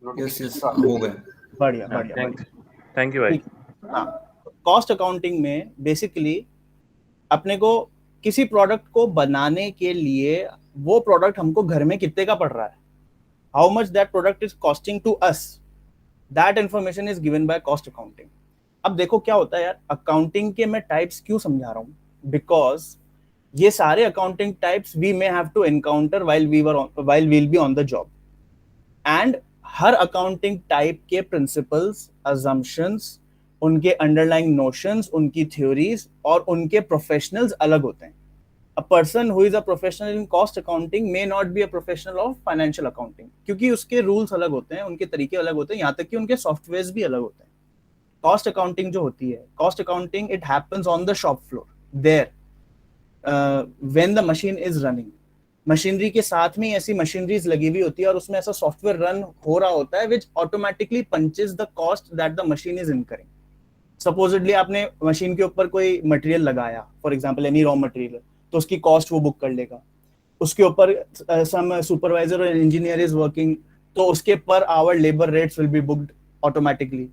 Yes हो गए। बढ़िया हाँ, बढ़िया थैंक यू भाई। ठीक। हाँ, कॉस्ट अकाउंटिंग में बेसिकली अपने को किसी प्रोडक्ट को बनाने के लिए वो प्रोडक्ट हमको घर में कितने का पड़ रहा है, how much that product is costing to us, that information is given by cost accounting. अब देखो क्या होता है यार, अकाउंटिंग के मैं टाइप्स क्यों समझा रहा हूँ, बिकॉज ये सारे accounting types we may have to encounter while we'll be on the job, and हर अकाउंटिंग टाइप के प्रिंसिपल्स, अजम्पशंस, उनके अंडरलाइंग नोशंस, उनकी थ्योरीज और उनके प्रोफेशनल्स अलग होते हैं। A person who is a professional in cost accounting may not be a professional of financial accounting, क्योंकि उसके रूल्स अलग होते हैं, उनके तरीके अलग होते हैं, यहाँ तक कि उनके सॉफ्टवेयर्स भी अलग होते हैं। कॉस्ट अकाउंटिंग जो होती है, cost accounting it happens on the shop floor there when the machine is running. Machinery के साथ में ऐसी मशीनरीज लगी हुई होती है और उसमें ऐसा सॉफ्टवेयर रन हो रहा होता है विच automatically punches the cost that the machine is incurring. Supposedly आपने मशीन के ऊपर कोई मटेरियल लगाया, for example any raw material, तो उसकी कॉस्ट वो बुक कर लेगा। उसके ऊपर सम सुपरवाइजर और इंजीनियर इज वर्किंग, तो उसके per hour labour rates will be booked automatically,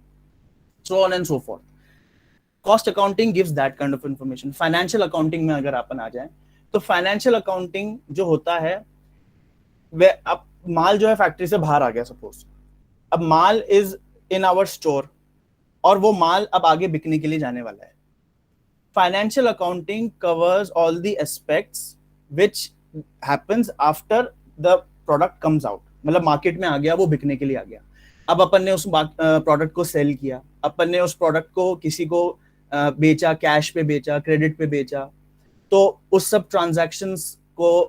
so on and so forth. Cost accounting gives that kind of information. Financial accounting में अगर अपन आ जाए, तो फाइनेंशियल अकाउंटिंग जो होता है, वे अब माल जो है फैक्ट्री से बाहर आ गया सपोज, अब माल इज इन आवर स्टोर और वो माल अब आगे बिकने के लिए जाने वाला है। Financial accounting covers all the aspects which happens after the product comes out, मतलब मार्केट में आ गया, वो बिकने के लिए आ गया। अब अपन ने उस प्रोडक्ट को सेल किया, अपन ने उस प्रोडक्ट को किसी को बेचा, कैश पे बेचा, क्रेडिट पे बेचा, तो उस सब ट्रांजैक्शंस को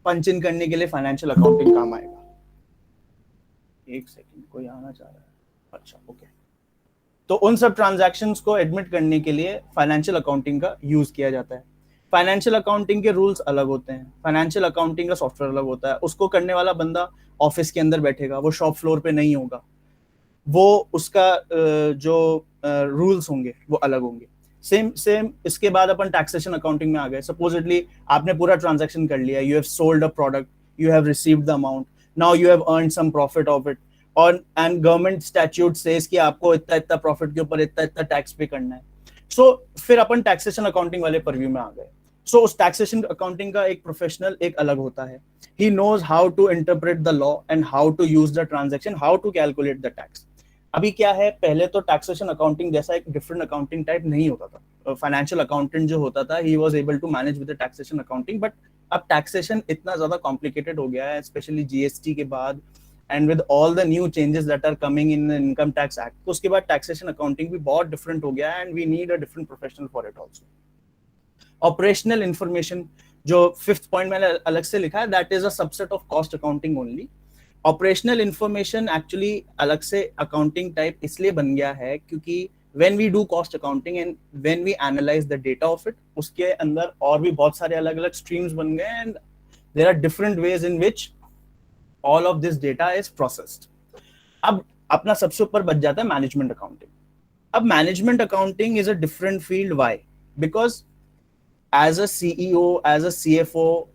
पंच इन करने के लिए फाइनेंशियल अकाउंटिंग काम आएगा। एक सेकंड, कोई आना चाह रहा है? अच्छा ओके। तो उन सब ट्रांजैक्शंस को एडमिट करने के लिए फाइनेंशियल अकाउंटिंग का यूज किया जाता है। फाइनेंशियल अकाउंटिंग के रूल्स अलग होते हैं, फाइनेंशियल अकाउंटिंग का सॉफ्टवेयर अलग होता है, उसको करने वाला बंदा ऑफिस के अंदर बैठेगा, वो शॉप फ्लोर पे नहीं होगा, वो उसका जो रूल्स होंगे वो अलग होंगे। सेम इसके बाद अपन टैक्सेशन अकाउंटिंग में आ गए। सपोजिटली आपने पूरा ट्रांजैक्शन कर लिया, you have sold a product, you have received the amount, now you have earned some profit of it, और एंड गवर्नमेंट स्टैट्यूट सेज कि आपको इतना इतना प्रॉफिट के ऊपर इतना इतना टैक्स पे करना है। सो फिर अपन टैक्सेशन अकाउंटिंग वाले परव्यू में आ गए। सो उस टैक्सेशन अकाउंटिंग का एक प्रोफेशनल एक अलग होता है, he knows how to interpret the law and how to use the transaction, how to calculate the tax. अभी क्या है, पहले तो टैक्सेशन अकाउंटिंग जैसा एक डिफरेंट अकाउंटिंग टाइप नहीं होता था। फाइनेंशियल अकाउंटेंट जो होता था, he was able to manage with the taxation accounting, but अब टैक्सेशन इतना ज्यादा कॉम्प्लिकेटेड हो गया है, स्पेशली जीएसटी के बाद and with all the new changes that are coming in income tax act, तो उसके बाद टैक्सेशन अकाउंटिंग भी बहुत डिफरेंट हो गया है and we need a different professional for it also. Operational information जो 5th पॉइंट मैंने अलग से लिखा है, that is a subset of cost accounting only. Operational information actually अलग से अकाउंटिंग टाइप इसलिए बन गया है क्योंकि when we do cost accounting and when we analyze the data of it, उसके अंदर और भी बहुत सारे अलग अलग streams बन गए and there are different ways in which all of this data is processed. अब अपना सबसे ऊपर बच जाता है मैनेजमेंट अकाउंटिंग। अब management accounting is a different field. Why? Because as a CEO, as a CFO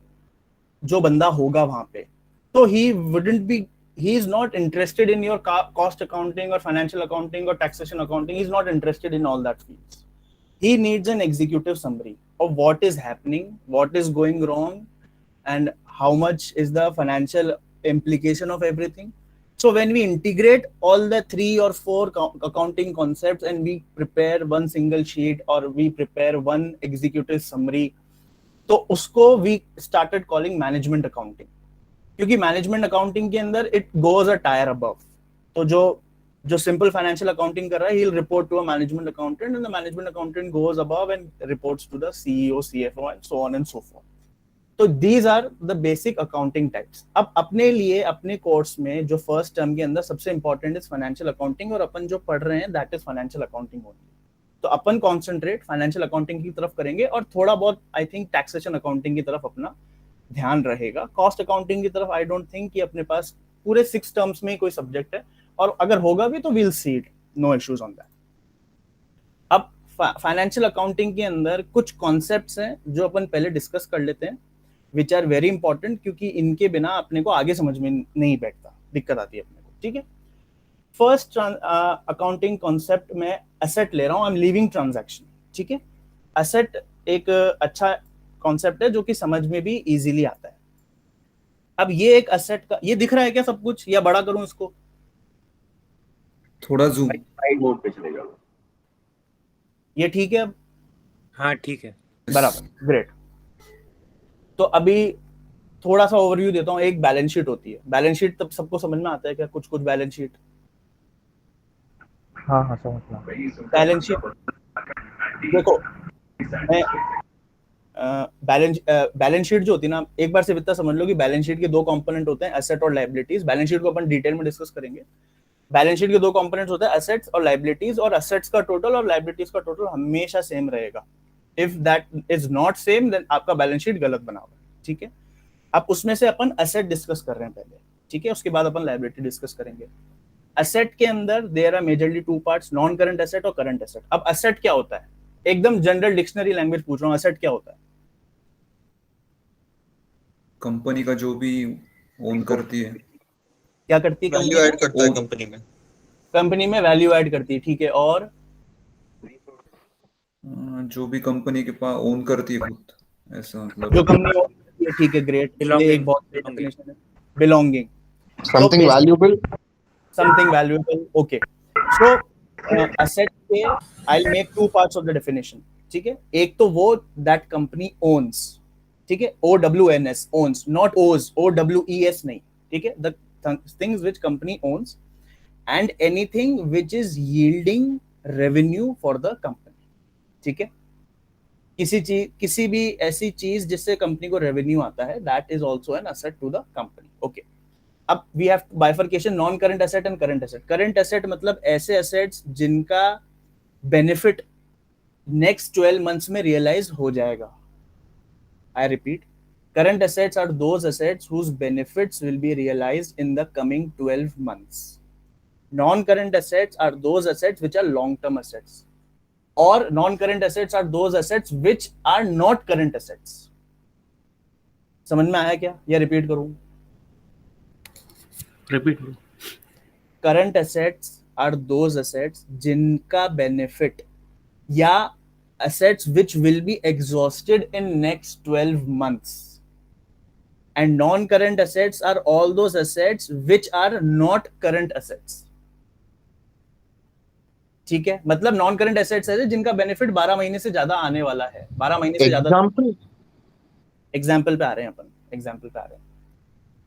जो बंदा होगा वहां पे, तो he wouldn't be, he is not interested in your cost accounting or financial accounting or taxation accounting. He's not interested in all that fields. He needs an executive summary of what is happening, what is going wrong, and how much is the financial implication of everything. So when we integrate all the 3 or 4 accounting concepts and we prepare one single sheet or we prepare one executive summary, तो उसको we started calling management accounting, क्योंकि management accounting के अंदर it goes a tier above. तो जो simple financial accounting कर रहा है, he will report to a management accountant and the management accountant goes above and reports to the CEO, CFO and so on and so forth. तो these are the basic accounting types. अब अपने लिए अपने course में जो first term के अंदर सबसे इंपॉर्टेंट इज फाइनेंशियल अकाउंटिंग, और अपन जो पढ़ रहे हैं that is financial accounting only. तो अपन कॉन्सेंट्रेट फाइनेंशियल अकाउंटिंग की तरफ करेंगे और थोड़ा बहुत आई थिंक टैक्सेशन अकाउंटिंग की तरफ अपना ध्यान रहेगा। कॉस्ट अकाउंटिंग की तरफ आई डोंट थिंक कि अपने पास पूरे 6 टर्म्स में कोई सब्जेक्ट है, और अगर होगा भी तो will see it, no issues on that. अब फाइनेंशियल अकाउंटिंग के अंदर कुछ कॉन्सेप्ट्स हैं जो अपन पहले डिस्कस कर लेते हैं, विच आर वेरी इंपॉर्टेंट, क्योंकि इनके बिना अपने को आगे समझ में नहीं बैठता, दिक्कत आती है अपने को। ठीक है, फर्स्ट अकाउंटिंग कॉन्सेप्ट में एसेट ले रहा हूं, आई एम लीविंग ट्रांजैक्शन, ठीक है। एसेट एक अच्छा कॉन्सेप्ट है जो कि समझ में भी इजीली आता है। अब ये एक एसेट का, ये दिख रहा है क्या सब कुछ, या बड़ा करूं इसको? थोड़ा जूम। साइड मोड पे चलेगा। ये ठीक है अब? हाँ ठीक है, बराबर, ग्रेट। तो अभी थोड़ा सा ओवरव्यू देता हूँ। एक बैलेंस शीट होती है। बैलेंस शीट तब सबको समझ में आता है क्या? कुछ कुछ बैलेंस शीट। हाँ हाँ समझ रहा हूँ। बैलेंस शीट देखो, मैं बैलेंस शीट जो होती है ना, एक बार सिर्फ इतना समझ लो कि बैलेंस शीट के दो कंपोनेंट होते हैं, एसेट और लायबिलिटीज। बैलेंस शीट को अपन डिटेल में डिस्कस करेंगे। बैलेंस शीट के दो कंपोनेंट्स होते हैं, एसेट्स और लायबिलिटीज, और एसेट्स का टोटल और लायबिलिटीज का टोटल हमेशा सेम रहेगा। If that is not same then आपका बैलेंस शीट गलत बना हुआ है, ठीक है। अब उसमें से अपन एसेट डिस्कस कर रहे हैं पहले, ठीक है, उसके बाद अपन लायबिलिटी डिस्कस करेंगे। एसेट के अंदर there are majorly two parts, non current asset और करंट एसेट। अब एसेट क्या होता है? एकदम जनरल डिक्शनरी लैंग्वेज पूछ रहा हूँ, एसेट क्या होता है? कंपनी का जो भी ओन करती है, क्या करती है? वैल्यू ऐड करता है कंपनी में। कंपनी में वैल्यू ऐड करती है, ठीक है। और जो भी कंपनी के पास ओन करती है खुद, ऐसा मतलब। जो कंपनी ओन करती है, ठीक है, ग्रेट। ये एक बहुत डेफिनेशन है, belonging. Something valuable, something valuable, okay. So asset के I'll make two parts of the definition, ठीक है। एक तो वो that company owns, ठीक है, OWNS, owns, not O's, OWES नहीं, ठीक है। The things which company owns and anything which is yielding revenue for the company, ठीक है। किसी भी ऐसी चीज जिससे कंपनी को रेवेन्यू आता है, that is also an asset to the company, okay. अब we have bifurcation non current asset and current asset. Current asset मतलब ऐसे एसेट्स जिनका बेनिफिट नेक्स्ट 12 मंथ्स में रियलाइज हो जाएगा। I repeat, current assets are those assets whose benefits will be realised in the coming 12 months. Non current assets are those assets which are long term assets, और non current assets are those assets which are not current assets. समझ में आया क्या, या repeat करूं? Repeat. Current assets are those assets जिनका benefit, या assets which will be exhausted in next 12 months, and non-current assets are all those assets which are not current assets, ठीक है। मतलब नॉन करंट एसेट्स है जिनका benefit 12 महीने से ज्यादा आने वाला है, 12 महीने से ज्यादा। एग्जाम्पल पे आ रहे हैं अपन, एग्जाम्पल पे आ रहे हैं।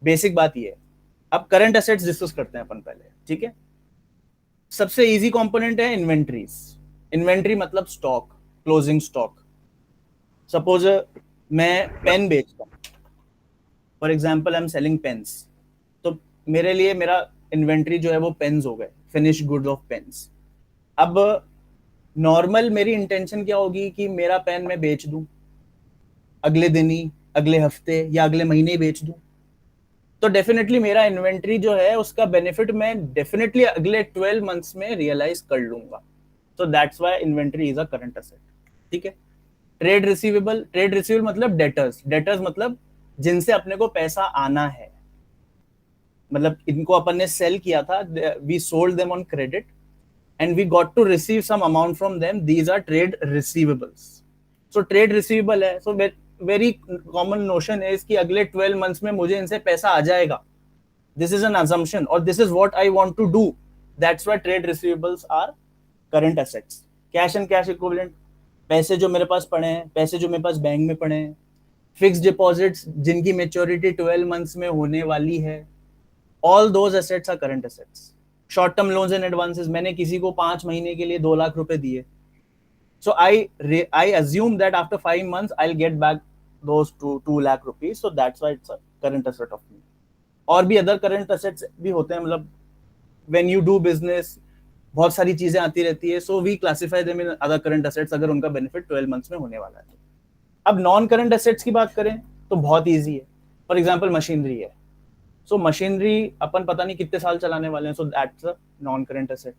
बेसिक बात ये है। अब करंट एसेट्स डिस्कस करते हैं अपन पहले, ठीक है। सबसे इजी कंपोनेंट है इन्वेंट्रीज। इन्वेंट्री मतलब स्टॉक, क्लोजिंग स्टॉक। सपोज मैं पेन बेचता हूं, for example I am selling pens, तो मेरे लिए मेरा इन्वेंट्री जो है वो पेन्स हो गए, फिनिश गुड्स ऑफ पेन्स। अब नॉर्मल मेरी इंटेंशन क्या होगी कि मेरा पेन मैं बेच दूं अगले दिन ही, अगले हफ्ते या अगले महीने ही बेच दूं। तो डेफिनेटली मेरा इन्वेंट्री जो है उसका बेनिफिट मैं डेफिनेटली अगले 12 मंथ्स में रियलाइज कर लूंगा। तो that's why inventory is a current asset, ठीक है। ट्रेड रिसीवेबल, ट्रेड रिसीवेबल मतलब डेटर्स। डेटर्स मतलब जिनसे अपने को पैसा आना है, मतलब इनको अपन ने सेल किया था, we sold them on credit and we got to receive some amount from them, these are trade receivables. So trade receivable है, सो वेरी कॉमन नोशन है कि अगले 12 मंथ्स में मुझे इनसे पैसा आ जाएगा। दिस इज एन अजम्पशन और this is what I want to do, that's why trade receivables are current assets. Cash and cash equivalent, पैसे जो मेरे पास पड़े हैं, पैसे जो मेरे पास बैंक में पड़े हैं। फिक्स्ड डिपॉजिट्स जिनकी मैच्योरिटी 12 मंथ्स में होने वाली है, all those assets are current assets. Short term loans and advances, मैंने किसी को 5 महीने के लिए 2 लाख रुपए दिए, so I assume that after 5 months I'll get back those 2 lakh rupees, so that's why it's a current asset of me. और भी अदर करंट एसेट्स भी होते हैं, मतलब when you do business बहुत सारी चीजें आती रहती है, so we classify them in other current assets अगर उनका बेनिफिट 12 मंथ्स में होने वाला है। अब नॉन करंट एसेट्स की बात करें तो बहुत ईजी है। फॉर एग्जाम्पल मशीनरी है, सो मशीनरी अपन पता नहीं कितने साल चलाने वाले हैं, so that's a non current asset.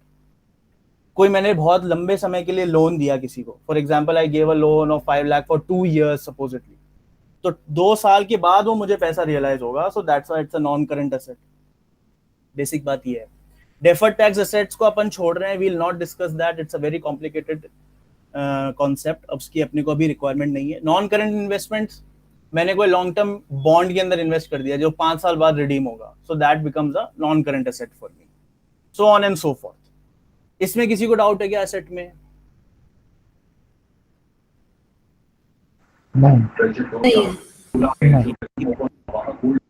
कोई मैंने बहुत लंबे समय के लिए लोन दिया किसी को, for example I gave a loan of 5 lakh for 2 years supposedly, तो 2 साल के बाद वो मुझे पैसा रियलाइज होगा, so that's why it's a non current asset. Basic बात ये है। डेफर्ड टैक्स एसेट्स को अपन छोड़ रहे हैं, we will not discuss that, it's a very complicated concept, अब उसकी अपने को अभी रिक्वायरमेंट नहीं है। नॉन करंट इन्वेस्टमेंट्स, मैंने कोई लॉन्ग टर्म बॉन्ड के अंदर इन्वेस्ट कर दिया जो 5 साल बाद रिडीम होगा, so that becomes a non current asset for me, so on and so fourth. इसमें किसी को डाउट है क्या एसेट में?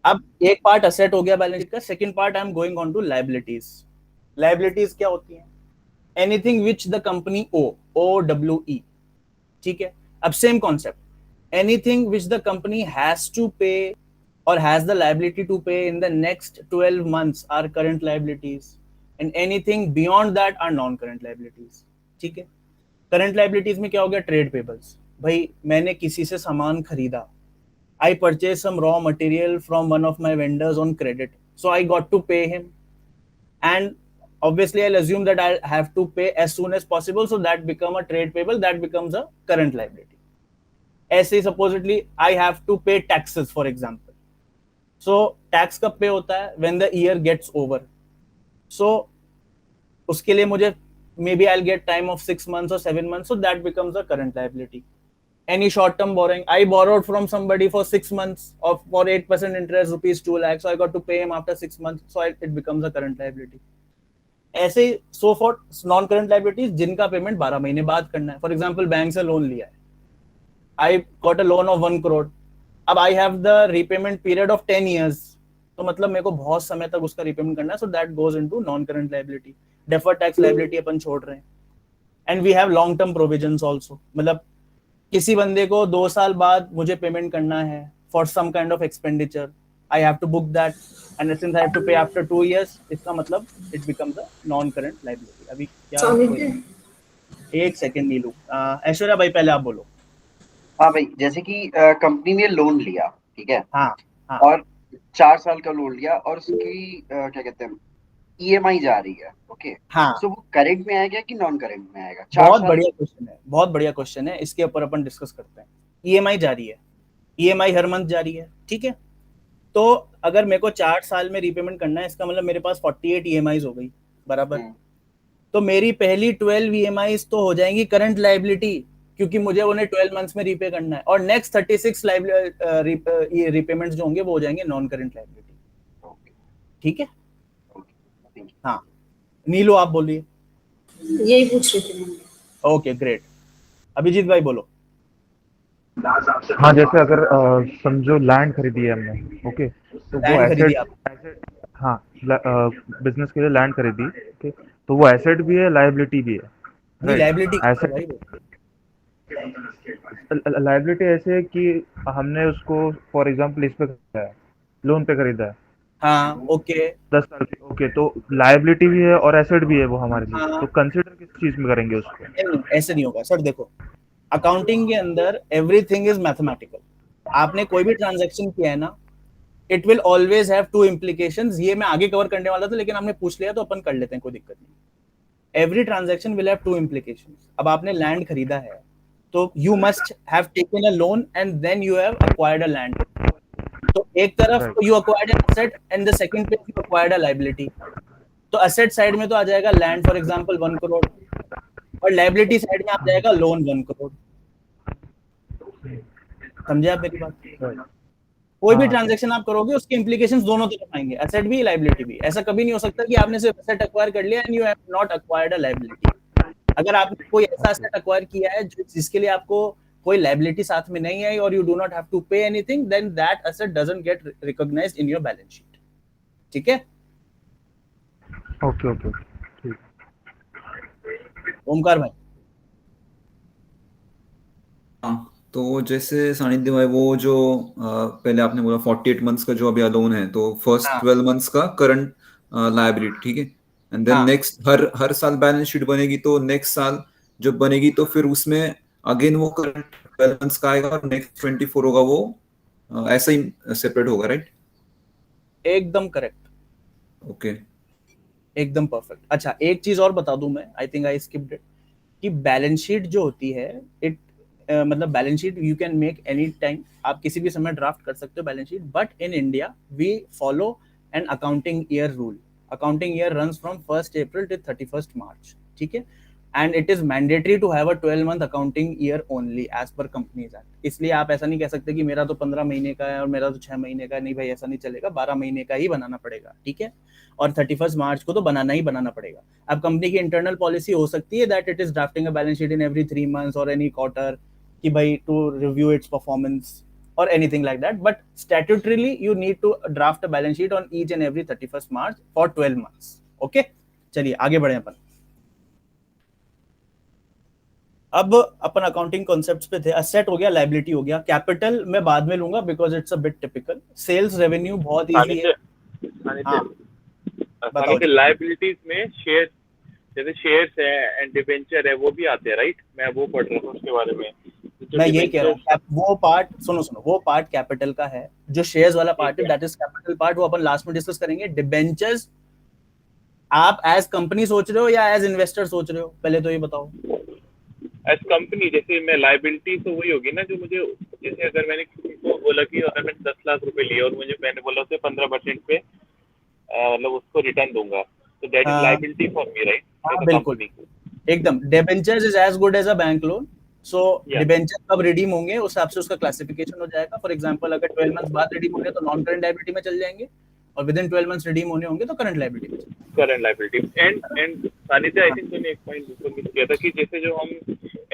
अब एक पार्ट एसेट हो गया बैलेंस शीट का, second part I am going on to liabilities. Liabilities क्या होती हैं? Anything which the company OWE, ठीक है। अब same concept, anything which the company has to pay or has the liability to pay in the next 12 months are current liabilities, and anything beyond that are non current liabilities, ठीक है। Current liabilities में क्या हो गया? Trade payables, भाई मैंने किसी से सामान खरीदा, I purchased some raw material from one of my vendors on credit, so I got to pay him, and obviously I'll assume that I have to pay as soon as possible, so that become a trade payable, that becomes a current liability. ऐसे supposedly I have to pay taxes for example, so tax कब पे होता है? When the year gets over, so उसके लिए मुझे maybe I'll get time of 6 months or 7 months, so that becomes a current liability. Any short term borrowing, I borrowed from somebody for 6 months of for 8% interest, rupees 2 lakh, so I got to pay him after 6 months, so it becomes a current liability. ऐसे so for non current liabilities जिनका payment 12 महीने बाद करना है, for example bank से loan लिया है, I got a loan of 1 crore, अब I have the repayment period of 10 years, तो मतलब मेरे को बहुत समय तक उसका repayment करना है, so that goes into non current liability. deferred tax liability अपन छोड़ रहे हैं, and we have long term provisions also, मतलब किसी बंदे को 2 साल बाद मुझे पेमेंट करना है for some kind of expenditure, I have to book that, and since I have to pay after 2 years, इसका मतलब it becomes a non current liability. अभी क्या? एक सेकंड नीलू, ऐश्वर्या भाई पहले आप बोलो। हाँ भाई, जैसे कि कंपनी ने लोन लिया, ठीक है, हाँ हाँ, और 4 साल का लोन लिया और उसकी क्या कहते हैं, EMI जा रही है, ओके, हाँ, सो वो करंट में आएगा कि नॉन करंट में आएगा? बहुत बढ़िया क्वेश्चन है, बहुत बढ़िया क्वेश्चन है, इसके ऊपर अपन डिस्कस करते हैं। EMI जारी है, EMI हर मंथ जारी है, ठीक है। तो अगर मेरे को 4 साल में रीपेमेंट करना है, इसका मतलब मेरे पास 48 EMIs हो गई, बराबर। तो मेरी पहली 12 EMIs तो हो जाएंगी करंट लाइबिलिटी, क्योंकि मुझे उन्हें 12 मंथ्स में रीपे करना है, और नेक्स्ट 36 रीपेमेंट्स जो होंगे वो हो जाएंगे नॉन करंट लाइबिलिटी, ठीक है। हाँ नीलू आप बोलिए। यही पूछ रही थी मैं। ओके ग्रेट, अभिजीत भाई बोलो। हाँ, जैसे अगर समझो लैंड खरीदी है हमने, ओके, तो वो लैंड खरीदी एसेट, आप? हाँ, बिजनेस के लिए लैंड खरीदी, ओके, तो वो एसेट भी है, लायबिलिटी भी है, नहीं लाइबिलिटी एसेट लायबिलिटी ऐसे है कि हमने उसको फॉर एग्जांपल इस पे खरीदा है, लोन पे खरीदा है, हाँ ओके, 10 साल के, ओके, तो लायबिलिटी भी है और एसेट भी है वो हमारे लिए, हाँ। तो कंसिडर किस चीज में करेंगे उसको? नहीं, ऐसे नहीं होगा सर, देखो अकाउंटिंग के अंदर एवरीथिंग इज मैथमेटिकल। आपने कोई भी ट्रांजैक्शन किया है ना, it will always have 2 implications। ये मैं आगे कवर करने वाला था, लेकिन आपने पूछ लिया तो अपन कर लेते हैं, कोई दिक्कत नहीं। Every transaction will have 2 implications। अब आपने लैंड खरीदा है, तो you must have taken a loan and then you have acquired a land. तो एक तरफ you acquired an asset and the second page you acquired a liability. तो asset side में तो आ जाएगा लैंड फॉर एग्जांपल 1 करोड़, और लायबिलिटी साइड में आ जाएगा लोन 1 करोड़। समझे आप मेरी बात? कोई भी ट्रांजैक्शन आप करोगे उसके इंप्लीकेशंस दोनों तरफ आएंगे, एसेट भी लायबिलिटी भी। ऐसा कभी नहीं हो सकता कि आपने सिर्फ एसेट एक्वायर कर लिया and you have not acquired a liability. अगर आपने कोई ऐसा एसेट एक्वायर किया है जिसके लिए आपको कोई लायबिलिटी साथ में नहीं आई और you do not have to pay anything, then that asset doesn't get recognised in your balance sheet, ठीक है। ओके ओके, ठीक। ओमकार भाई। हाँ, तो जैसे सानिध्य भाई वो जो पहले आपने बोला 48 मंथ्स का जो अभी लोन है, तो फर्स्ट हाँ। 12 मंथ्स का करंट लायबिलिटी, ठीक है, एंड देन हाँ। नेक्स्ट हर साल बैलेंस शीट बनेगी, तो नेक्स्ट साल जब बनेगी तो फिर उसमें अगेन वो करंट 12 मंथ्स का आएगा और नेक्स्ट 24 होगा वो ऐसा ही सेपरेट होगा, राइट? एकदम करेक्ट, ओके, एकदम परफेक्ट। अच्छा एक चीज और बता दूं मैं, I think I skipped it, कि बैलेंस शीट जो होती है इट मतलब balance sheet you can make any time, आप किसी भी समय ड्राफ्ट कर सकते हो balance sheet, but in India we follow an accounting year rule. Accounting year runs from 1st April to 31st March, ठीक है, and it is mandatory to have a 12-month accounting year only as per companies act. इसलिए आप ऐसा नहीं कह सकते कि मेरा तो 15 महीने का है और मेरा तो 6 महीने का है, नहीं भाई ऐसा नहीं चलेगा, 12 महीने का ही बनाना पड़ेगा, ठीक है, और 31 मार्च को तो बनाना ही बनाना पड़ेगा। अब कंपनी की इंटरनल पॉलिसी हो सकती है that it is drafting a balance sheet in every 3 months और एनी क्वार्टर कि भाई to review its performance or anything like that, but statutorily you need to draft a balance sheet on each and every 31st March for 12 months. Okay, चलिए आगे बढ़े अपन। अब अपन accounting concepts पे थे, asset हो गया, लायबिलिटी हो गया, कैपिटल मैं बाद में लूंगा because it's a bit typical. Sales revenue बहुत इजी है। हाँ, बताओ। लायबिलिटीज में शेयर, जैसे शेयर्स है एंड डिबेंचर है, वो भी आते हैं राइट? मैं वो पढ़ रहा था उसके बारे में। मैं यही कह रहा हूँ, वो पार्ट सुनो, वो पार्ट कैपिटल का है, जो शेयर्स वाला पार्ट है दैट इज कैपिटल पार्ट, वो अपन लास्ट में डिस्कस करेंगे। डिबेंचर्स आप एज कंपनी सोच रहे हो या एज इन्वेस्टर सोच रहे हो, पहले तो ये बताओ। एज कंपनी, जैसे मैं लायबिलिटी तो वही होगी ना जो मुझे, जैसे अगर मैंने किसी को बोला कि अगर मैंने 10 लाख रुपए लिए और मैंने बोला उसे 15% पे मतलब उसको रिटर्न दूंगा, तो that is liability for me right? हाँ बिल्कुल, एकदम। Debentures is as good as a bank loan. So debenture कब रिडीम होंगे उस हिसाब से उसका क्लासिफिकेशन हो जाएगा। फॉर एग्जांपल अगर 12 मंथ्स बाद रिडीम होंगे तो नॉन करंट लायबिलिटी में चल जाएंगे, और विद इन 12 मंथ्स रिडीम होने होंगे तो करंट लायबिलिटी में। करंट लायबिलिटी एंड सानिध्य, आई थिंक तूने एक पॉइंट ऊपर मिस किया था कि जैसे जो हम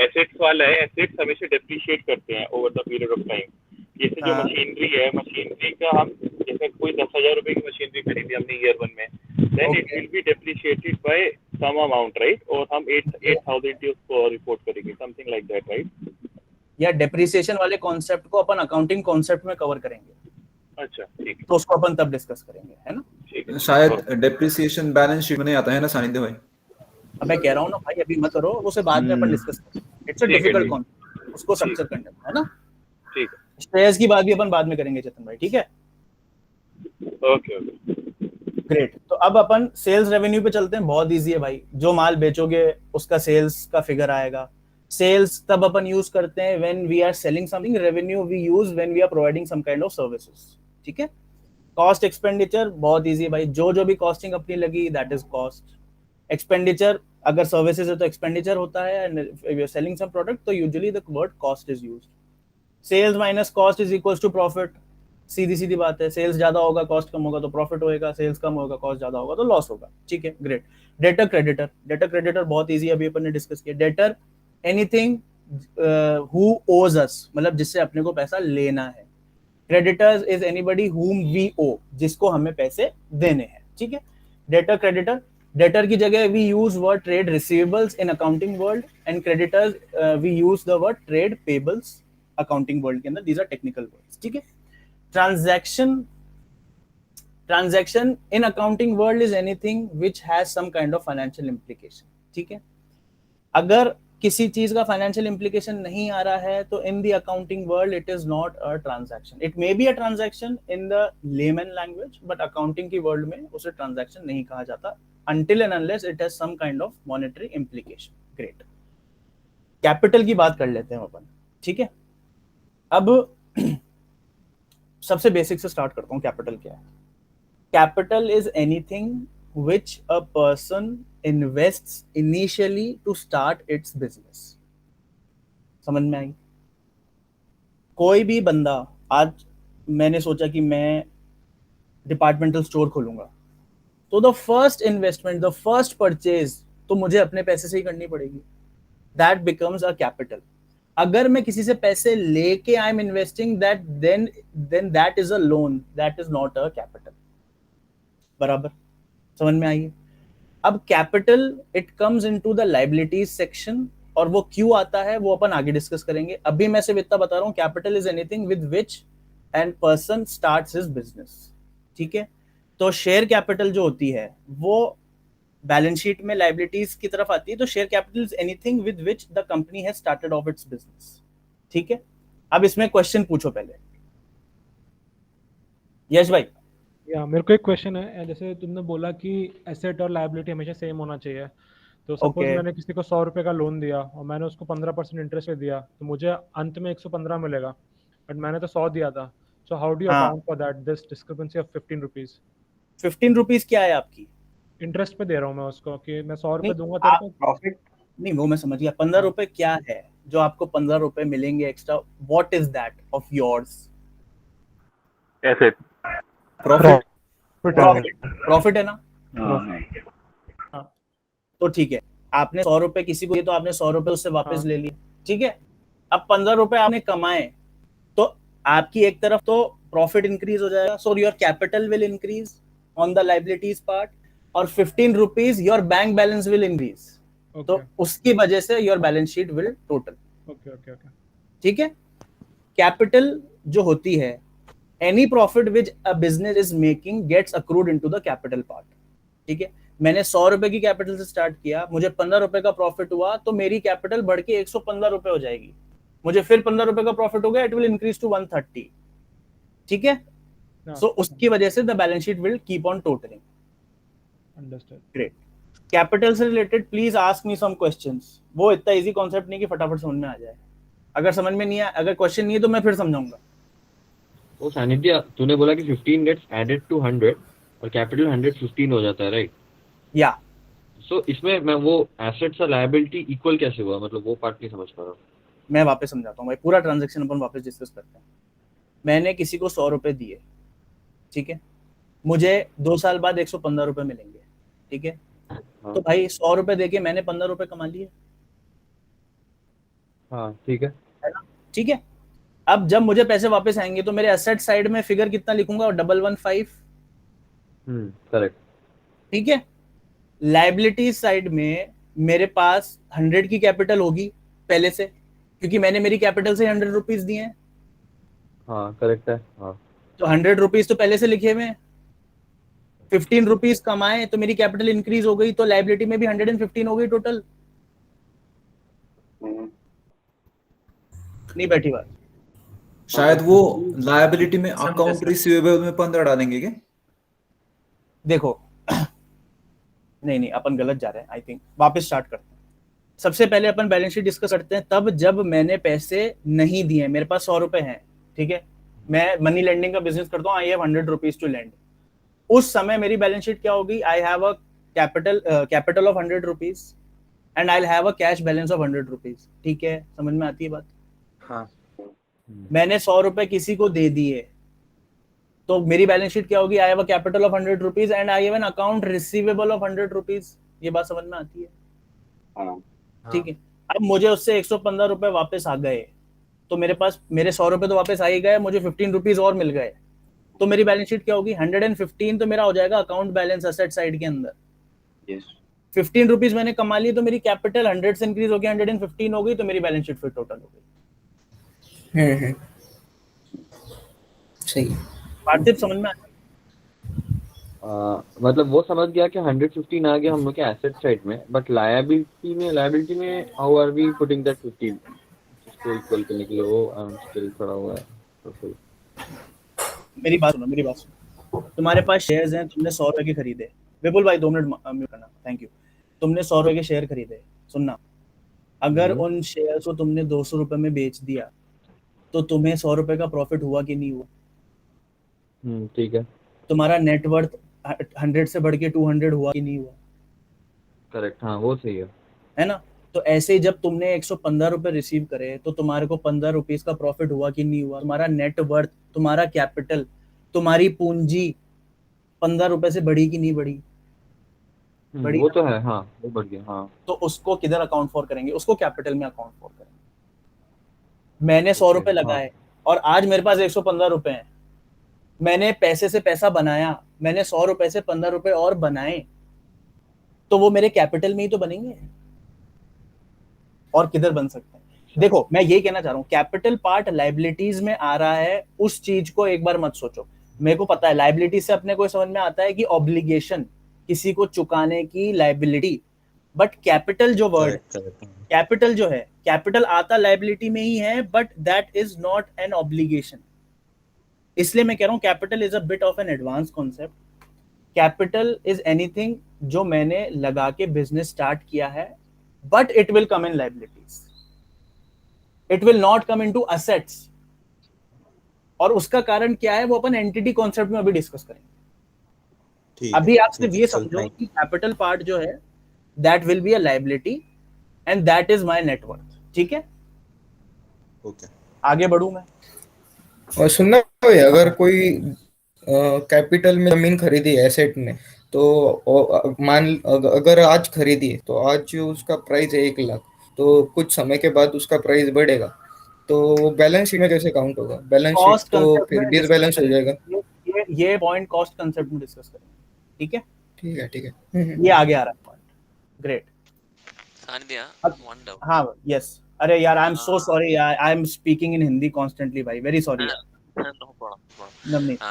एसेट्स वाला है, एसेट्स हमेशा डेप्रिशिएट करते हैं over the period of time. जैसे जो मशीनरी है, मशीनरी का हम जैसे कोई 10,000 रुपए की मशीनरी खरीदी हमने ईयर 1 में, then it will be depreciated by some amount right? और हम 8,000 उसको रिपोर्ट करेंगे, समथिंग लाइक दैट राइट? या डेप्रिसिएशन वाले कॉन्सेप्ट को अपन अकाउंटिंग कॉन्सेप्ट में कवर करेंगे। अच्छा ठीक है, तो उसको अपन तब डिस्कस करेंगे, है ना? ठीक है। शायद डेप्रिसिएशन बैलेंस शीट में नहीं आता है ना सानिध्य भाई? अब मैं कह रहा हूँ ना भाई, अभी मत करो, उसे बाद में अपन डिस्कस करेंगे। इट्स अ डिफिकल्ट कॉन्सेप्ट, उसको स्ट्रक्चर करना है ना? ठीक है, शेयर्स की बात भी अपन बाद में करेंगे चेतन भाई, ठीक है? Okay okay, great. तो अब अपन सेल्स रेवेन्यू पे चलते हैं। बहुत इजी है भाई, जो माल बेचोगे उसका सेल्स का फिगर आएगा। सेल्स तब अपन यूज करते हैं when we are selling something, revenue we use when we are providing some kind of services, ठीक है? कॉस्ट एक्सपेंडिचर बहुत इजी है भाई, जो भी कॉस्टिंग अपनी लगी दैट इज कॉस्ट। एक्सपेंडिचर अगर सर्विसेज है तो एक्सपेंडिचर होता है, and if you are selling some product तो usually the word cost is used. Sales minus cost is equals to profit. सीधी बात है, सेल्स ज्यादा होगा कॉस्ट कम होगा तो प्रॉफिट होएगा, सेल्स कम होगा कॉस्ट ज्यादा होगा तो लॉस होगा, ठीक है? Great. Debtor creditor, debtor creditor बहुत इजी है, अभी अपन ने डिस्कस किया। डेटर एनीथिंग हु ओज अस, मतलब जिससे अपने को पैसा लेना है। Creditors is anybody whom we owe, जिसको हमें पैसे देने हैं, ठीक है? डेटर क्रेडिटर, डेटर की जगह we use word trade receivables in accounting world, and creditors we use the word trade payables accounting world के अंदर। दीज आर टेक्निकल वर्ड्स, ठीक है? Transaction in accounting world is anything which has some kind of financial implication, ठीक है? अगर किसी चीज का फाइनेंशियल इंप्लीकेशन नहीं आ रहा है तो in the accounting world it is not a transaction. It may be a transaction in the layman language, but accounting की वर्ल्ड में उसे ट्रांजैक्शन नहीं कहा जाता until and unless it has some kind of monetary implication. Great. Capital की बात कर लेते हैं अपन, ठीक है? अब सबसे बेसिक से स्टार्ट करता हूं, कैपिटल क्या है? Capital is anything which a person invests initially to start its business. समझ में आई? कोई भी बंदा, आज मैंने सोचा कि मैं डिपार्टमेंटल स्टोर खोलूंगा, तो the first investment, the first purchase तो मुझे अपने पैसे से ही करनी पड़ेगी। That becomes a capital. अगर मैं किसी से पैसे लेके I am investing that, then that is a loan, that is not a capital. बराबर समझ में आई? अब capital it comes into the liabilities section, और वो क्यों आता है वो अपन आगे डिस्कस करेंगे। अभी मैं सिर्फ इतना बता रहा हूं, capital is anything with which an person starts his business, ठीक है? तो शेयर कैपिटल जो होती है वो बैलेंस शीट में लायबिलिटीज की तरफ आती है। तो share capital is anything with which the company has started of its business, ठीक है? अब इसमें क्वेश्चन पूछो पहले, यश भाई। या मेरे को एक क्वेश्चन है, जैसे तुमने बोला कि एसेट और लायबिलिटी हमेशा सेम होना चाहिए, तो सपोज मैंने किसी को 100 रुपए का लोन दिया और मैंने उसको 15% इंटरेस्ट पे दिया, तो मुझे अंत में 115 मिलेगा, बट मैंने तो 100 दिया था। So how do you account for that, this discrepancy of 15 rupees? 15 rupees क्या है आपकी? इंटरेस्ट पे दे रहा हूँ मैं उसको कि मैं 100 रुपए नहीं, दूंगा तेरे को। प्रॉफिट नहीं वो मैं समझ गया, 15 रुपए क्या है जो आपको 15 रुपए मिलेंगे extra, what is that of yours? Asset profit. Profit है ना? Profit. हाँ, तो ठीक है, आपने 100 रुपए किसी को दिए तो आपने 100 रुपए उससे वापस हाँ। ले लिए, ठीक है। अब 15 रुपए आपने कमाए तो आपकी एक तरफ तो प्रॉफिट इंक्रीज हो जाएगा, so your capital will increase on the liabilities part, और 15 rupees your bank balance will increase, तो ओके उसकी वजह से your balance sheet will total, okay okay okay ठीक है। कैपिटल जो होती है, any profit which a business is making gets accrued into the capital part, ठीक है। मैंने 100 रुपए की कैपिटल से स्टार्ट किया, मुझे 15 रुपए का प्रॉफिट हुआ तो मेरी कैपिटल बढ़ के 115 रुपए हो जाएगी, मुझे फिर 15 रुपए का प्रॉफिट हो गया, इट विल इंक्रीज टू 130, ठीक है। हाँ, सो उसकी वजह से the balance sheet will keep on totalling. Understood. Great. Capital से related please ask me some questions, वो इतना इजी कॉन्सेप्ट नहीं कि फटाफट समझ में आ जाए, अगर समझ में नहीं आया, अगर क्वेश्चन नहीं है तो मैं फिर समझाऊंगा। वो सानिध्य तूने बोला कि 15 गेट्स एडेड टू 100 और कैपिटल 115 हो जाता है, राइट? या सो इसमें मैं वो एसेट्स और लायबिलिटी इक्वल कैसे हुआ, मतलब वो पार्ट नहीं समझ पा रहा हूँ। मैं वापस समझाता हूँ भाई, पूरा ट्रांजैक्शन अपन वापस डिस्कस करते हैं। मैंने किसी को 100 रुपए दिए, ठीक है, मुझे 2 साल बाद 115 रुपए मिलेंगे, ठीक है। हाँ। तो भाई 100 रुपए देके मैंने 15 रुपए कमा लिए, हाँ ठीक है। है ना, ठीक है। अब जब मुझे पैसे वापस आएंगे तो मेरे एसेट साइड में फिगर कितना लिखूंगा, 115, करेक्ट। ठीक है। लायबिलिटी साइड में मेरे पास 100 की कैपिटल होगी पहले से, क्योंकि मैंने मेरी कैपिटल से 100 रुपीज दिए हैं, हाँ करेक्ट है। हाँ तो 100 रुपीज तो पहले से लिखे हुए हैं। 15 रुपीज कमाए तो मेरी कैपिटल इंक्रीज हो गई, तो लायबिलिटी में भी 115 हो गई टोटल। नहीं बैठी बात? शायद वो लायबिलिटी में अकाउंट रिसीवेबल में 15 डालेंगे क्या? देखो नहीं अपन गलत जा रहे हैं, आई थिंक वापस स्टार्ट करते हैं। सबसे पहले अपन बैलेंस शीट डिस्कस करते हैं तब जब मैंने पैसे नहीं दिए, मेरे पास 100 रुपए हैं, ठीक है, मैं मनी लेंडिंग का बिजनेस करता हूँ, I have 100 rupees to lend. उस समय मेरी बैलेंस शीट क्या होगी, I have a capital of 100 rupees and I have a cash balance of 100 rupees, ठीक है, समझ में आती है बात? हाँ मैंने 100 रुपए किसी को दे दिए तो मेरी बैलेंस शीट क्या होगी, I have a capital of 100 rupees and I have an account receivable of 100 rupees. ये बात समझ में आती है? हाँ ठीक है। अब मुझे उससे 115 रुपए वापस आ गए, तो मेरे पास मेरे 100 रुपए तो वापस आ ही गए, मुझे 15 रुपीज और मिल गए, तो मेरी बैलेंस शीट क्या होगी, 115 तो मेरा हो जाएगा अकाउंट बैलेंस एसेट साइड के अंदर। यस 15 रुपीज मैंने कमा लिए तो मेरी कैपिटल 100 से इंक्रीज हो गई, 115 हो गई, तो मेरी बैलेंस शीट फिर टोटल हो गई। सही है। पार्थिव समझ में आया? मतलब वो समझ गया कि 115 आ गया हम लोग के एसेट साइड में, बट लायबिलिटी में how are we putting that 15 इसको इक्वल करने के लिए? वो स्टिल खड़ा हुआ है तो फिर मेरी बात सुनो, तुम्हारे पास शेयर्स हैं, तुमने 100 रुपए के खरीदे, विपुल भाई 2 मिनट म्यूट करना, थैंक यू। तुमने 100 रुपए के शेयर खरीदे, सुनना, अगर उन शेयर्स को तुमने 200 रुपए में बेच दिया तो तुम्हें 100 रुपए का प्रॉफिट हुआ कि नहीं हुआ? ठीक है। तुम्हारा नेटवर्थ 100 से बढ़ के 200 हुआ कि नहीं हुआ? करेक्ट, हाँ वो सही है ना। तो ऐसे ही जब तुमने 115 रुपए रिसीव करे तो तुम्हारे को 15 रुपीज का प्रॉफिट हुआ कि नहीं हुआ? तुम्हारा नेटवर्थ, तुम्हारा कैपिटल, तुम्हारी पूंजी 15 रुपए से बढ़ी कि नहीं बढ़ी? बढ़ी वो तो है, हाँ वो बढ़ गया। हाँ तो उसको किधर अकाउंट फॉर करेंगे, उसको कैपिटल में अकाउंट फॉर करेंगे। मैंने 100 रुपए लगाए और आज मेरे पास 115 रुपए हैं, मैंने पैसे से पैसा बनाया, मैंने 100 रुपए से 15 रुपए और बनाए, तो वो मेरे कैपिटल में ही तो बनेंगे, और किधर बन सकते हैं? देखो मैं यही कहना चाह रहा हूँ, कैपिटल पार्ट लायबिलिटीज में आ रहा है, उस चीज को एक बार मत सोचो। मेरे को पता है लायबिलिटी से अपने को समझ में आता है कि ऑब्लिगेशन, किसी को चुकाने की लायबिलिटी, बट कैपिटल जो वर्ड, कैपिटल जो है, कैपिटल आता लायबिलिटी में ही है, but that is not an obligation. इसलिए मैं कह रहा हूँ capital is a bit of an advance concept. Capital is anything जो मैंने लगा के बिजनेस स्टार्ट किया है, but it will come in liabilities, it will not come into assets. और उसका कारण क्या है वो अपन एंटिटी कॉन्सेप्ट में अभी डिस्कस करेंगे। ठीक अभी आप सिर्फ ये चलता समझो है। कि कैपिटल पार्ट जो है that will be a liability and that is my net worth, ठीक है? ओके आगे बढ़ूं मैं? और सुनना भाई, अगर कोई कैपिटल में जमीन खरीदी एसेट ने, तो अगर आज खरीदी है तो आज जो उसका प्राइस है 1 लाख, तो कुछ समय के बाद उसका प्राइस बढ़ेगा, तो बैलेंस शीट में कैसे काउंट होगा? बैलेंस शीट कॉस्ट तो कंसेप्ट फिर में डिस्कस डिसबैलेंस हो जाएगा। करेंगे, ये पॉइंट कॉस्ट कंसेप्ट में डिस्कस करेंगे, ठीक है? ठीक है ठीक है। ये आगे आ रहा है point. Great. Sanidhya, one doubt. हाँ यस, अरे यार I am so sorry, I am speaking in Hindi constantly भाई, very sorry. No problem. Navneet.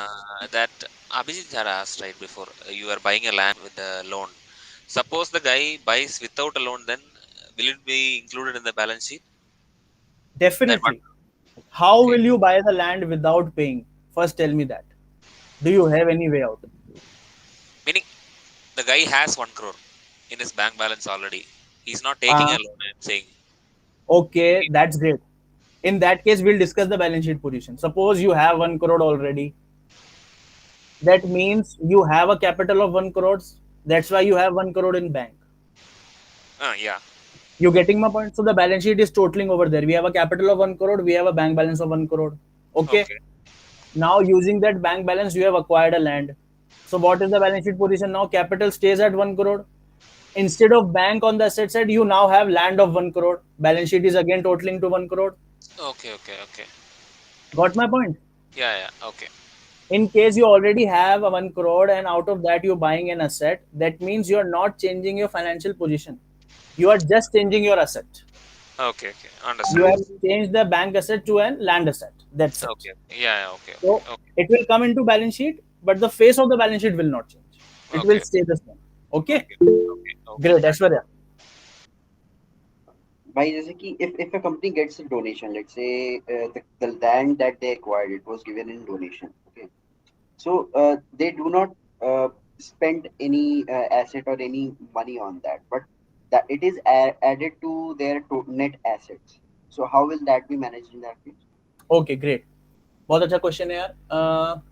That Abhijit had asked right before, you are buying a land with a loan. Suppose the guy buys without a loan, then will it be included in the balance sheet? Definitely. How will you buy the land without paying? First tell me that. Do you have any way out? Meaning, the guy has 1 crore in his bank balance already. He's not taking a loan and saying. Okay, that's great. In that case, we'll discuss the balance sheet position. Suppose you have 1 crore already. That means you have a capital of 1 crore. That's why you have 1 crore in bank. Yeah. You getting my point? So the balance sheet is totaling over there. We have a capital of 1 crore. We have a bank balance of 1 crore. Okay. Now using that bank balance, you have acquired a land. So what is the balance sheet position now? Capital stays at 1 crore. Instead of bank on the asset side, you now have land of 1 crore. Balance sheet is again totaling to 1 crore. Okay. Got my point? Yeah. Okay. In case you already have a 1 crore and out of that you're buying an asset, that means you're not changing your financial position. You are just changing your asset. Okay. Understood. You have changed the bank asset to a land asset. That's it. Okay. Yeah. Okay. So it will come into balance sheet, but the face of the balance sheet will not change. It will stay the same. Okay? Great, Aishwarya. भाई जैसे कि if a company gets a donation, let's say the land that they acquired, it was given in donation. Okay, so they do not spend any asset or any money on that, but that it is added to their net assets. So how will that be managed in that case? Okay, great. बहुत अच्छा question है यार।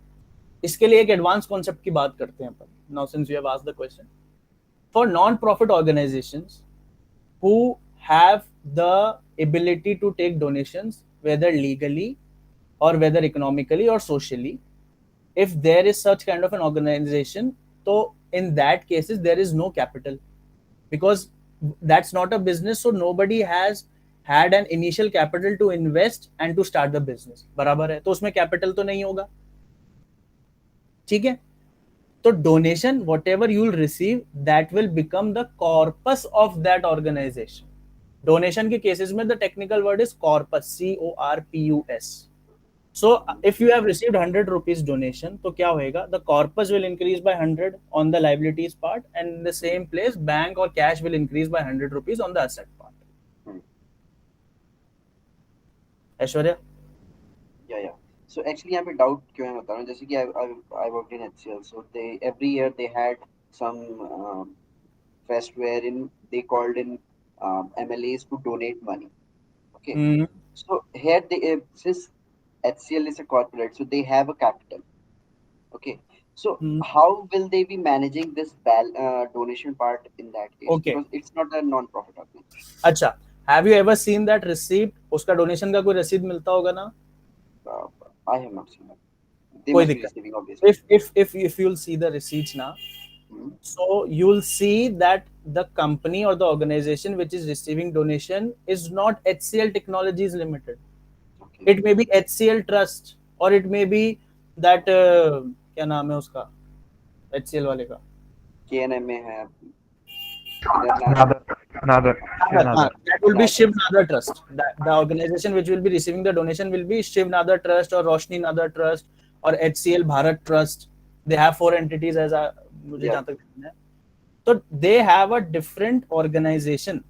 इसके लिए एक advance concept की बात करते हैं अपन। Now since you have asked the question, for non-profit organizations who have the ability to take donations, whether legally or whether economically or socially, if there is such kind of an organization, so in that cases there is no capital, because that's not a business, so nobody has had an initial capital to invest and to start the business. बराबर है, तो उसमें capital तो नहीं होगा, ठीक है? तो donation, whatever you will receive, that will become the corpus of that organization. Donation के cases में the technical word is corpus, C-O-R-P-U-S. So if you have received 100 rupees donation, तो क्या होएगा? The corpus will increase by 100 on the liabilities part, and in the same place bank or cash will increase by 100 rupees on the asset part. Aishwarya? Yeah. So actually यहाँ पे doubt क्यों है बता रहा हूँ, जैसे कि I worked in HCL, so they every year they had some fest wherein they called in MLAs to donate money. Okay. So here they since HCL is a corporate, so they have a capital. Okay. So how will they be managing this donation part in that case? Okay. Because it's not a non-profit organization. अच्छा, have you ever seen that receipt? उसका donation का कोई receipt मिलता होगा ना? I have not seen that. They कोई must be दिक्कत receiving, obviously. if you'll see the receipts now, so you'll see that the company or the organization which is receiving donation is not HCL Technologies Limited. Okay. It may be HCL Trust, or it may be that क्या नाम है उसका HCL वाले का? KNM में है. Nadar. That will be Shiv Nadar Trust. The organization which will be receiving the donation will be Shiv Nadar Trust or Roshni Nadar Trust or HCL Bharat Trust. They have 4 entities as मुझे जहाँ तक ध्यान है. So they have a different organization.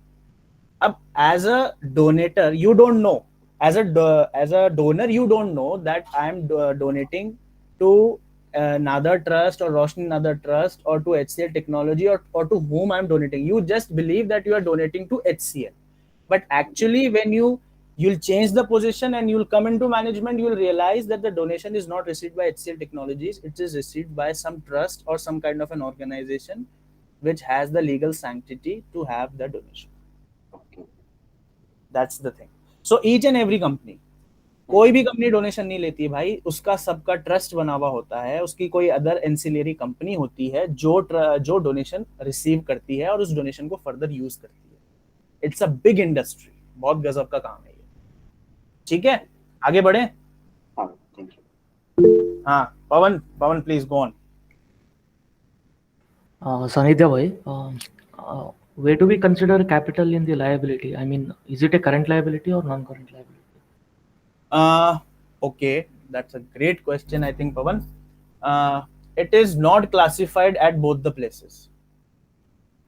अब as a donator, you don't know. As a donor, you don't know that I am donating to Nadar Trust or Roshni Nadar Trust or to HCL Technology or to whom I am donating. You just believe that you are donating to HCL. But actually when you you'll change the position and you'll come into management. You'll realize that the donation is not received by HCL Technologies. It is received by some trust or some kind of an organization which has the legal sanctity to have the donation. Okay. That's the thing. So each and every company, कोई भी company donation नहीं लेती है भाई, उसका सबका trust बना हुआ होता है, उसकी कोई अदर एंसिलरी कंपनी होती है जो डोनेशन रिसीव करती है और उस डोनेशन को फर्दर यूज करती है. इट्स अ बिग इंडस्ट्री, बहुत गजब का काम है ये. ठीक है, आगे बढ़े. हाँ, थैंक यू. हाँ, Pawan please go on. Sanidhya bhai, where do we consider capital in the liability? I mean, is it a current liability or non-current liability? Okay, that's a great question, I think, Pawan. It is not classified at both the places.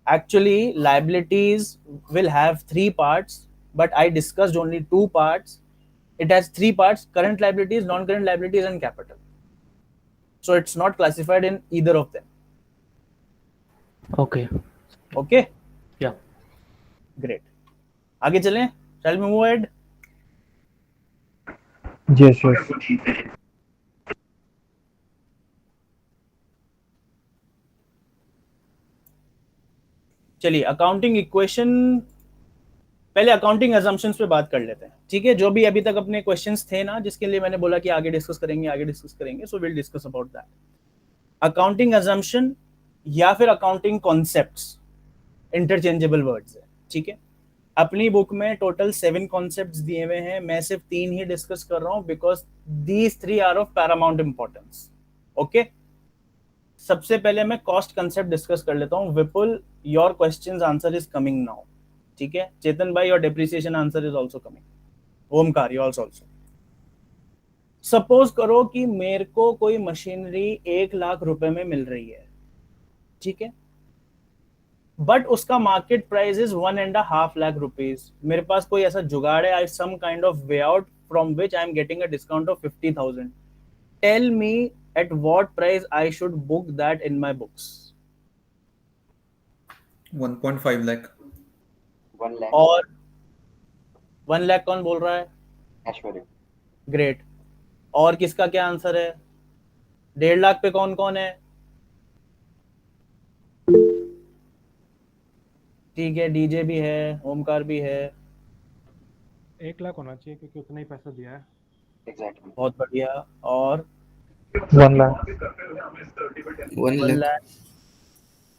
Actually, liabilities will have 3 parts, but I discussed only 2 parts. It has 3 parts: current liabilities, non-current liabilities, and capital. So it's not classified in either of them. Okay. Okay? Yeah. Great. आगे चलें? Shall we move ahead? Yes. चलिए, accounting equation, पहले accounting assumptions पे बात कर लेते हैं. ठीक है, जो भी अभी तक अपने क्वेश्चंस थे ना, जिसके लिए मैंने बोला कि आगे डिस्कस करेंगे, so will discuss about that. Accounting assumption या फिर अकाउंटिंग कॉन्सेप्ट्स इंटरचेंजेबल वर्ड्स है. ठीक है, अपनी बुक में टोटल 7 कॉन्सेप्ट्स दिए हुए हैं. मैं सिर्फ 3 ही डिस्कस कर रहा हूं because these 3 are of paramount importance. Okay, सबसे पहले मैं कॉस्ट कंसेप्ट डिस्कस कर लेता हूं. Vipul, your questions answer is coming now. ठीक है, चेतन भाई, your depreciation answer is also coming. Omkar, you also. Suppose करो कि मेरे को कोई मशीनरी 1 लाख रुपए में मिल रही है. ठीक है, बट उसका market price is 1.5 lakh rupees. मेरे पास कोई ऐसा जुगाड़ है, I some kind of way out from which I am getting a discount of 50,000. Tell me at what price I should book that in my books. 1.5 lakh. 1 lakh. और 1 लाख कौन बोल रहा है? ऐश्वर्य. ग्रेट. और किसका क्या आंसर है? 1.5 लाख पे कौन कौन है? ठीक है, डीजे भी है, ओमकार भी है. 1 लाख होना चाहिए क्योंकि उतना ही पैसा दिया है. Exactly. बहुत बढ़िया. और 1 लाख.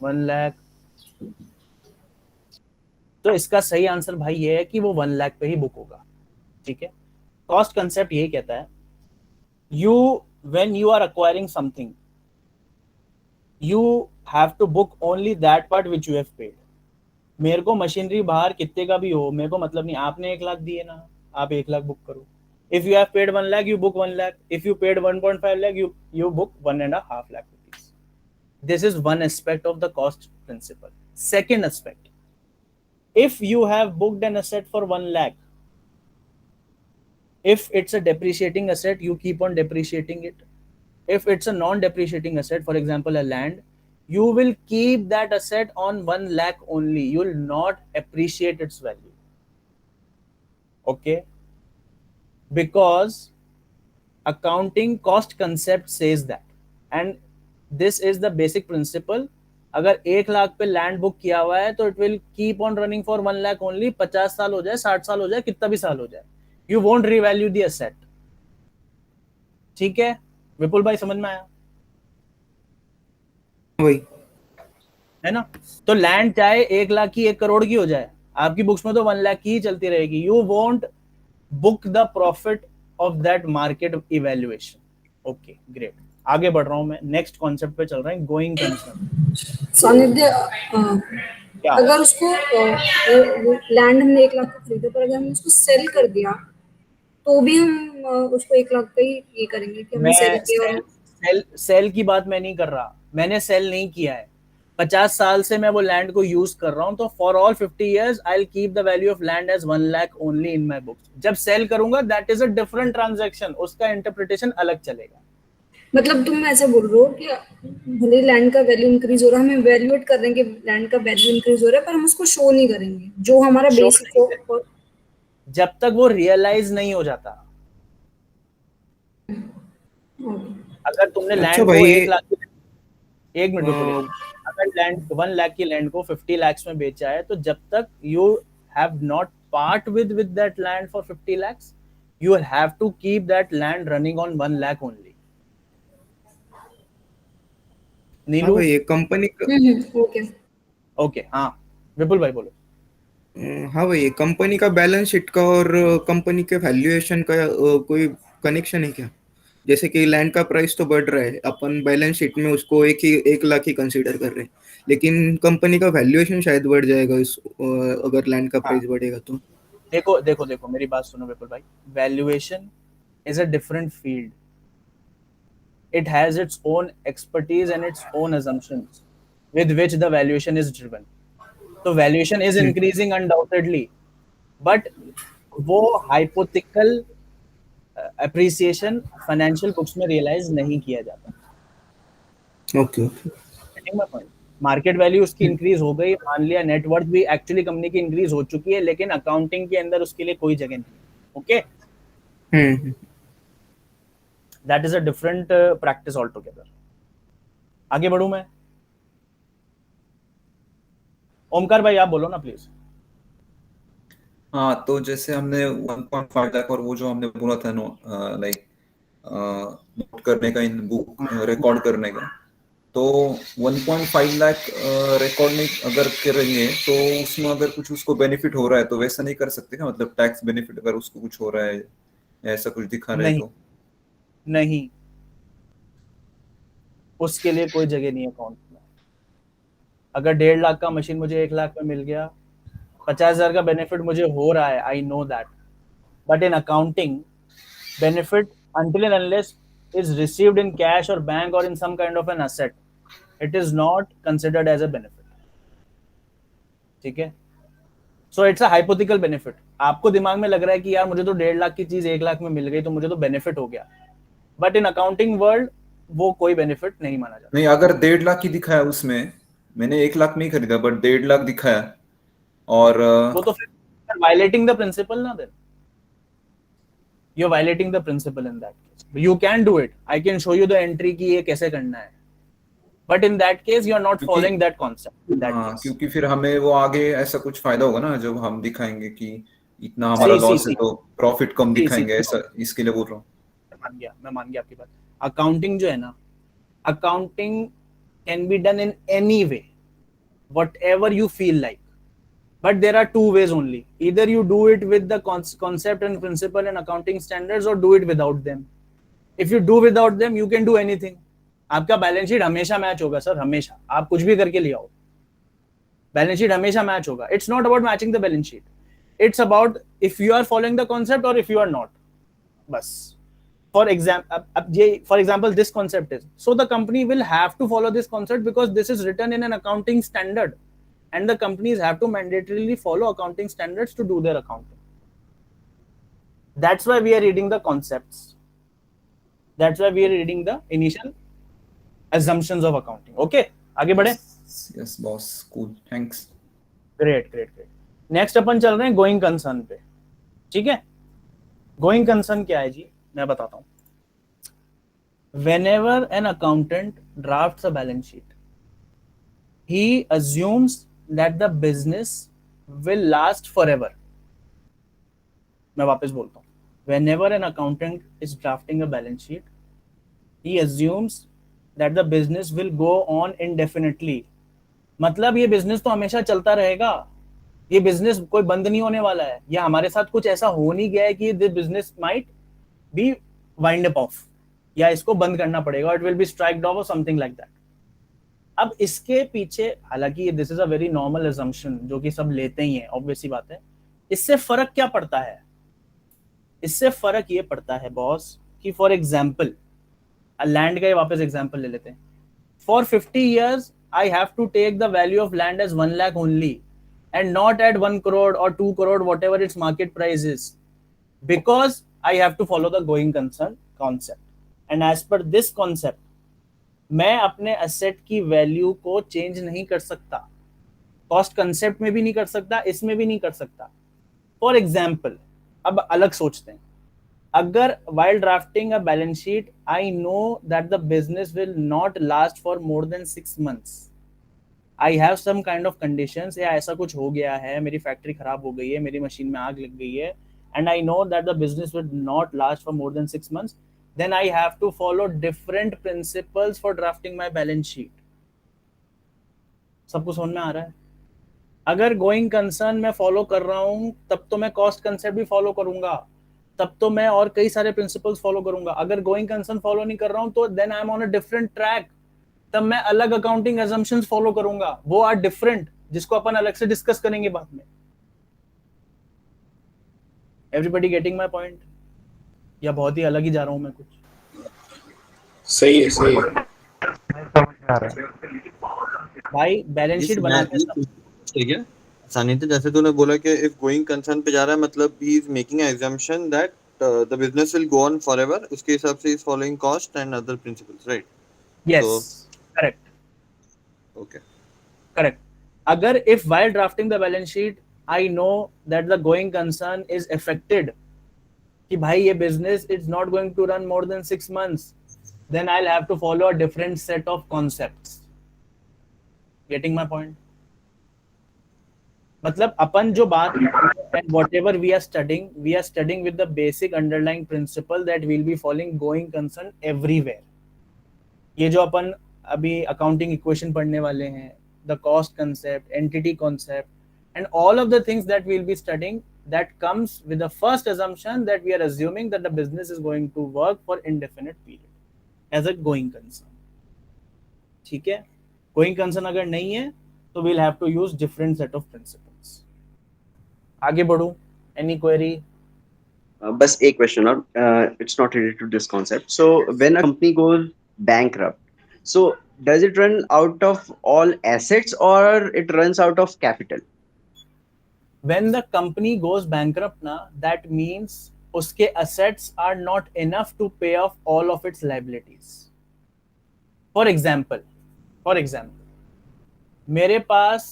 1 लाख. तो इसका सही आंसर भाई ये है कि वो 1 लाख पे ही बुक होगा. ठीक है, कॉस्ट कंसेप्ट यही कहता है, when you are acquiring something, you have to book only that part which you have paid. मेरे को मशीनरी बाहर कितने का भी हो, मेरे को मतलब नहीं. आपने 1 लाख दिए ना, आप 1 लाख बुक करो. If you have paid 1 lakh, you book 1 lakh. If you paid 1.5 lakh, you book 1.5 lakh rupees. This is one aspect of the cost principle. Second aspect, if you have booked an asset for 1 lakh, if it's a depreciating asset, you keep on depreciating it. If it's a non-depreciating asset, for example, a land, you will keep that asset on 1 lakh only. You will not appreciate its value. Okay? Because accounting cost concept says that, and this is the basic principle. अगर 1 लाख पे land book किया हुआ है तो it will keep on running for 1 lakh only. 50 साल हो जाए, 60 साल हो जाए, कितना भी साल हो जाए, you won't revalue the asset. ठीक है, विपुल भाई समझ में आया? वही है ना. तो लैंड चाहे 1 लाख की 1 करोड़ की हो जाए, आपकी बुक्स में तो 1 लाख की ही चलती रहेगी. You won't book the profit of that market evaluation. Okay, great. आगे बढ़ रहा हूं मैं, नेक्स्ट कॉन्सेप्ट पे चल रहा है, गोइंग कंसर्न. सानिध्य, क्या अगर उसको लैंड हमने 1 लाख का खरीदा, पर अगर हमने उसको सेल कर दिया तो भी हम उसको 1 लाख का ही ये करेंगे कि हमने सेल किया. सेल की बात मैं नहीं कर रहा, मैंने सेल नहीं किया है. 50 साल से मैं वो लैंड को यूज कर रहा हूं, तो for all 50 years I will keep the value of land as 1 lakh only in my books. जब सेल करूंगा, that is a different transaction, उसका इंटरप्रिटेशन अलग चलेगा. मतलब तुम ऐसा बोल रहे हो कि भले लैंड का वैल्यू इंक्रीज हो रहा है, हम इवैल्यूएट कर रहे हैं कि लैंड का वैल्यू इंक्रीज हो रहा है, पर हम उसको शो नहीं करेंगे जो हमारा बेसिक हो. जब तक वो रियलाइज नहीं हो जाता। अगर तुमने अच्छा लैंड भाई को ये 1 लाख एक मिनट रुको भैया। अगर लैंड 1 लाख की लैंड को 50 lakhs में बेचा है, तो जब तक you have not part with that land for 50 lakhs, you have to keep that land running on 1 lakh only. हाँ नीलू भाई ये कंपनी का ओके ओके हाँ विपुल भाई बोलो। हाँ भाई ये कंपनी का बैलेंस शीट का और कंपनी के वैल्यूएशन का कोई कनेक्शन है क्या? जैसे कि लैंड का प्राइस तो बढ़ रहा है, अपन बैलेंस शीट में उसको 1 लाख ही कंसीडर कर रहे हैं, लेकिन कंपनी का वैल्यूएशन शायद बढ़ जाएगा इस अगर लैंड का हाँ प्राइस बढ़ेगा तो। देखो देखो देखो मेरी बात सुनो विपुल भाई, valuation is a different field. It has its own expertise and its own assumptions with which the valuation is driven. So valuation is increasing undoubtedly, but वो hypothetical appreciation financial books में realize नहीं किया जाता. Okay okay Getting my point? Market value उसकी increase हो गई, मान लिया नेटवर्थ भी एक्चुअली कंपनी की इंक्रीज हो चुकी है, लेकिन अकाउंटिंग के अंदर उसके लिए कोई जगह नहीं है. Okay, that is a different practice all together. आगे बढ़ूं मैं? ओमकार भाई आप बोलो ना प्लीज. हाँ तो जैसे हमने 1.5 लाख और वो जो हमने बोला था लाइक नोट करने का, इन बुक रिकॉर्ड करने का, तो 1.5 लाख रिकॉर्ड नहीं अगर करेंगे तो उसमें अगर कुछ उसको बेनिफिट हो रहा है तो वैसा नहीं कर सकते क्या? मतलब टैक्स बेनिफिट अगर उसको कुछ हो रहा है, ऐसा कुछ दिखा रहे नहीं तो नहीं, उसके लिए कोई जगह नहीं है अकाउंट में. अगर 1.5 लाख का मशीन मुझे 1 लाख में मिल गया, 50,000 का बेनिफिट मुझे हो रहा है, I know that, but in accounting benefit until and unless is received in cash or bank or in some kind of an asset, it is not considered as a benefit. ठीक है, so it's a hypothetical benefit. आपको दिमाग में लग रहा है कि यार मुझे तो 1.5 लाख की चीज 1 लाख में मिल गई तो मुझे तो बेनिफिट हो गया, बट इन अकाउंटिंग वर्ल्ड वो कोई बेनिफिट नहीं माना जाता. नहीं. अगर 1.5 लाख की दिखाया उसमें, मैंने 1 लाख में ही खरीदा बट 1.5 लाख दिखाया और वो तो फिर violating the principle ना, then you're violating the principle in that case. You can do it, I can show you the entry कि ये कैसे करना है, but in that case you are not following that concept. In that हाँ, case क्योंकि फिर हमें वो आगे ऐसा कुछ फायदा होगा ना जब हम दिखाएंगे कि इतना हमारा लॉस है तो प्रॉफिट कम दिखाएंगे, ऐसा इसके लिए बोल रहा हूँ. मैं मान गया आपकी बात. अकाउंटिंग जो है ना, accounting can be done in any way, whatever you feel like, but there are two ways only. Either you do it with the concept and principle and accounting standards, or do it without them. If you do without them, you can do anything. आपका balance sheet हमेशा match होगा sir, हमेशा. आप कुछ भी करके ले आओ, बैलेंस शीट हमेशा मैच होगा. It's not about matching the balance sheet, it's about if you are following the concept और इफ यू आर नॉट. बस. For example, this concept is, so the company will have to follow this concept because this is written in an accounting standard, and the companies have to mandatorily follow accounting standards to do their accounting. That's why we are reading the concepts. That's why we are reading the initial assumptions of accounting. Okay, आगे बढ़े. Yes boss, cool, thanks. Great. Next अपन चल रहे हैं going concern पे. ठीक है, going concern क्या है जी, मैं बताता हूं. Whenever an accountant drafts a balance sheet, he assumes that the business will last forever. मैं वापस बोलता हूं. Whenever an accountant is drafting a balance sheet, he assumes that the business will go on indefinitely. मतलब ये business तो हमेशा चलता रहेगा, ये बिजनेस कोई बंद नहीं होने वाला है, या हमारे साथ कुछ ऐसा हो नहीं गया है कि this business might be wind up of, या इसको बंद करना पड़ेगा, इट विल बी स्ट्राइक्ड ऑफ और समथिंग लाइक दैट. अब इसके पीछे, हालांकि this is a very normal assumption जो कि सब लेते ही हैं, ऑब्वियस सी बात है. इससे फर्क क्या पड़ता है? इससे फर्क ये पड़ता है बॉस कि फॉर एग्जाम्पल लैंड का वापस एग्जाम्पल ले लेते हैं. For 50 years I have to take the value of land as 1 lakh only and not at 1 crore or 2 crore, whatever its market price is, because I have to follow the going concern concept. And as per this concept, मैं अपने asset की value को change नहीं कर सकता, cost concept में भी नहीं कर सकता, इसमें भी नहीं कर सकता. For example, अब अलग सोचते हैं, अगर while drafting a balance sheet I know that the business will not last for more than 6 months, I have some kind of conditions, या ऐसा कुछ हो गया है, मेरी फैक्ट्री खराब हो गई है, मेरी मशीन में आग लग गई है, and I know that the business will not last for more than 6 months, then I have to follow different principles for drafting my balance sheet. सबको समझ में आ रहा है? अगर गोइंग कंसर्न मैं फॉलो कर रहा हूं तब तो मैं कॉस्ट कंसेप्ट भी फॉलो करूंगा, तब तो मैं और कई सारे प्रिंसिपल्स फॉलो करूंगा. अगर गोइंग कंसर्न फॉलो नहीं कर रहा हूं तो then I am on a different track, तब मैं अलग अकाउंटिंग असम्पशंस फॉलो करूंगा, वो आर डिफरेंट, जिसको अपन अलग से डिस्कस करेंगे बाद में. एवरीबॉडी गेटिंग माय पॉइंट, या बहुत ही अलग ही जा रहा हूं मैं कुछ? सही है, सही है, समझ में आ रहा है भाई. बैलेंस शीट बनाते हैं ठीक है सानिध्य, जैसे तूने बोला कि इफ गोइंग कंसर्न पे जा रहा है, मतलब he is making a assumption that the business will go on forever, उसके हिसाब से is following cost and other principles, right? Yes, correct, okay, correct. अगर if while drafting the balance sheet I know that the going concern is affected, कि भाई ये business is not going to run more than 6 months, then I'll have to follow a different set of concepts. Getting my point? मतलब अपन जो बात and whatever we are studying with the basic underlying principle that we'll be following going concern everywhere. ये जो अपन अभी accounting equation पढ़ने वाले हैं, the cost concept, entity concept, and all of the things that we'll be studying, that comes with the first assumption that we are assuming that the business is going to work for indefinite period as a going concern. ठीक है? going concern अगर नहीं है तो we'll have to use different set of principles. आगे बढ़ूं? Any query? बस एक question और it's not related to this concept. So when a company goes bankrupt, so does it run out of all assets or it runs out of capital? When the company goes bankrupt na, that means उसके assets are not enough to pay off all of its liabilities. For example, मेरे पास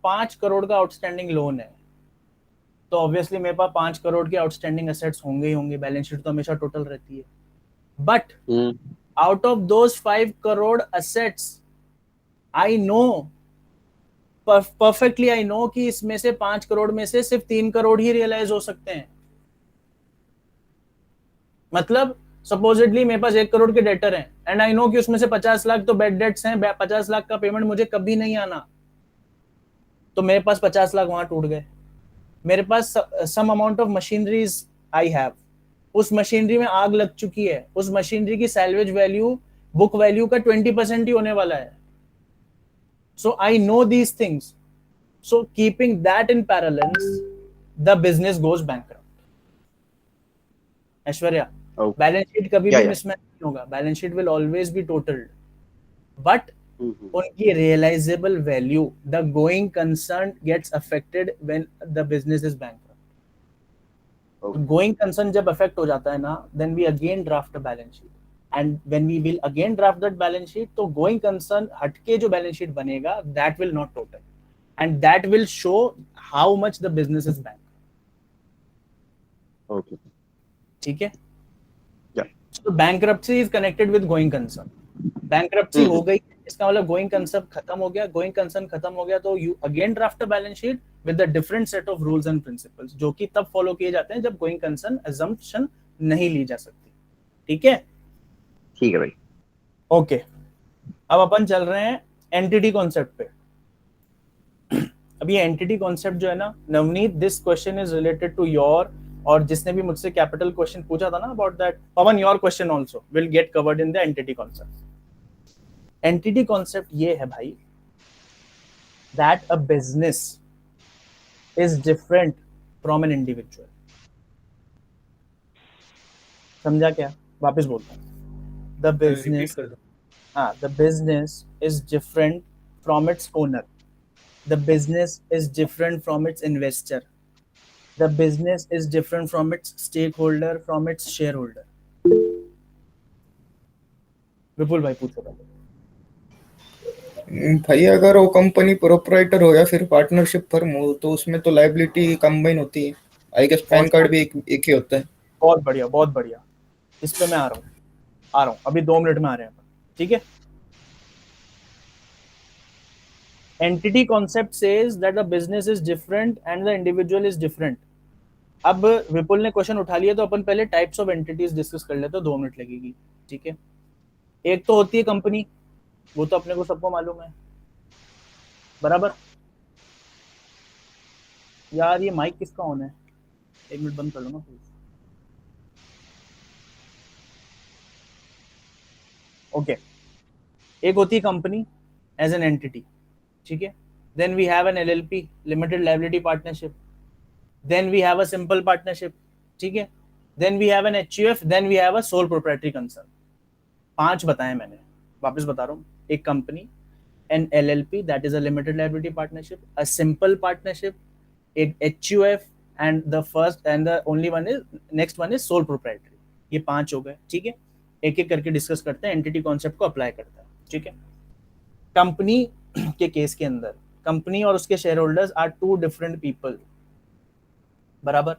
5 करोड़ का outstanding loan है, तो obviously मेरे पास 5 करोड़ के outstanding assets होंगे ही होंगे, balance sheet तो हमेशा टोटल रहती है. But out of those 5 crore assets I know perfectly, I know कि इसमें से 5 करोड़ में से सिर्फ 3 करोड़ ही रियलाइज हो सकते हैं. मतलब सपोजिटली मेरे पास 1 करोड़ के डेटर हैं एंड आई नो कि उसमें से 50 लाख तो बैड डेट्स हैं, 50 लाख का पेमेंट मुझे कभी नहीं आना, तो मेरे पास 50 लाख वहां टूट गए. मेरे पास some amount of machineries I have, उस मशीनरी में आग लग चुकी है, उस मशीनरी की सैल्वेज वैल्यू बुक वैल्यू का 20% ही होने वाला है. So I know these things, so keeping that in parallel the business goes bankrupt. Aishwarya, balance sheet कभी भी मिसमैच नहीं होगा, balance sheet will always be totalled, but उनकी realizable value, the going concern gets affected when the business is bankrupt. Going concern जब affect हो जाता है ना, then we again draft a balance sheet, and when we will again draft that balance sheet, तो going concern हटके जो balance sheet बनेगा, that will not total, and that will show how much the business is bankrupt. Okay. ठीक है? Yeah. So bankruptcy is connected with going concern. Bankruptcy हो गई, इसका मतलब गोइंग कंसर्न खत्म हो गया. गोइंग कंसर्न खत्म हो गया तो you again draft a balance sheet with a different set of rules and principles, जो कि तब फॉलो किए जाते हैं जब गोइंग कंसर्न अजम्पशन नहीं ली जा सकती. ठीक है? ठीक है भाई. ओके, अब अपन चल रहे हैं एंटिटी कॉन्सेप्ट पे. अब ये एंटिटी कॉन्सेप्ट जो है ना, Navneet, this question is related to your, और जिसने भी मुझसे कैपिटल क्वेश्चन पूछा था ना about that, Pawan, your question also will get covered in the entity concept. Entity concept ये है भाई, that a business is different from an individual. समझा क्या? वापस बोलता हूं. The business is different from its owner. The business is different from its investor. The business is different from its stakeholder, from its shareholder. विपुल भाई पूछो पहले. भाई अगर वो कंपनी प्रोप्राइटर हो या फिर पार्टनरशिप फर्म हो तो उसमें तो लायबिलिटी कंबाइन होती है. आई गेस पैन कार्ड भी एक ही होता है। बहुत बढ़िया, बहुत बढ़िया। इस पे मैं आ रहा हूँ अभी 2 मिनट में आ रहे हैं, ठीक है। Entity concept says that the business is different and the individual is different. अब विपुल ने क्वेश्चन उठा लिया तो अपन पहले टाइप्स ऑफ एंटिटीज डिस्कस कर लेते हैं, 2 मिनट लगेगी, ठीक है। एक तो होती है कंपनी, वो तो अपने को सबको मालूम है, बराबर। यार ये माइक किसका ऑन है, 1 मिनट बंद कर लो ना प्लीज। ओके, एक होती है कंपनी एज एन एंटिटी, ठीक है। Then we have an LLP, limited liability partnership. Then we have a simple partnership, ठीक है। Then we have an HUF, then we have a sole proprietary concern. 5 बताए मैंने, वापस बता रहा हूँ। एक company, an LLP that is a limited liability partnership, a simple partnership, एक HUF, and the first and the only one is next one is sole proprietary. ये 5 हो गए, ठीक है। एक एक करके डिस्कस करते हैं, एंटिटी कॉन्सेप्ट को अप्लाई करता है, ठीक है। कंपनी के केस के अंदर कंपनी और उसके share holders are 2 different people, बराबर।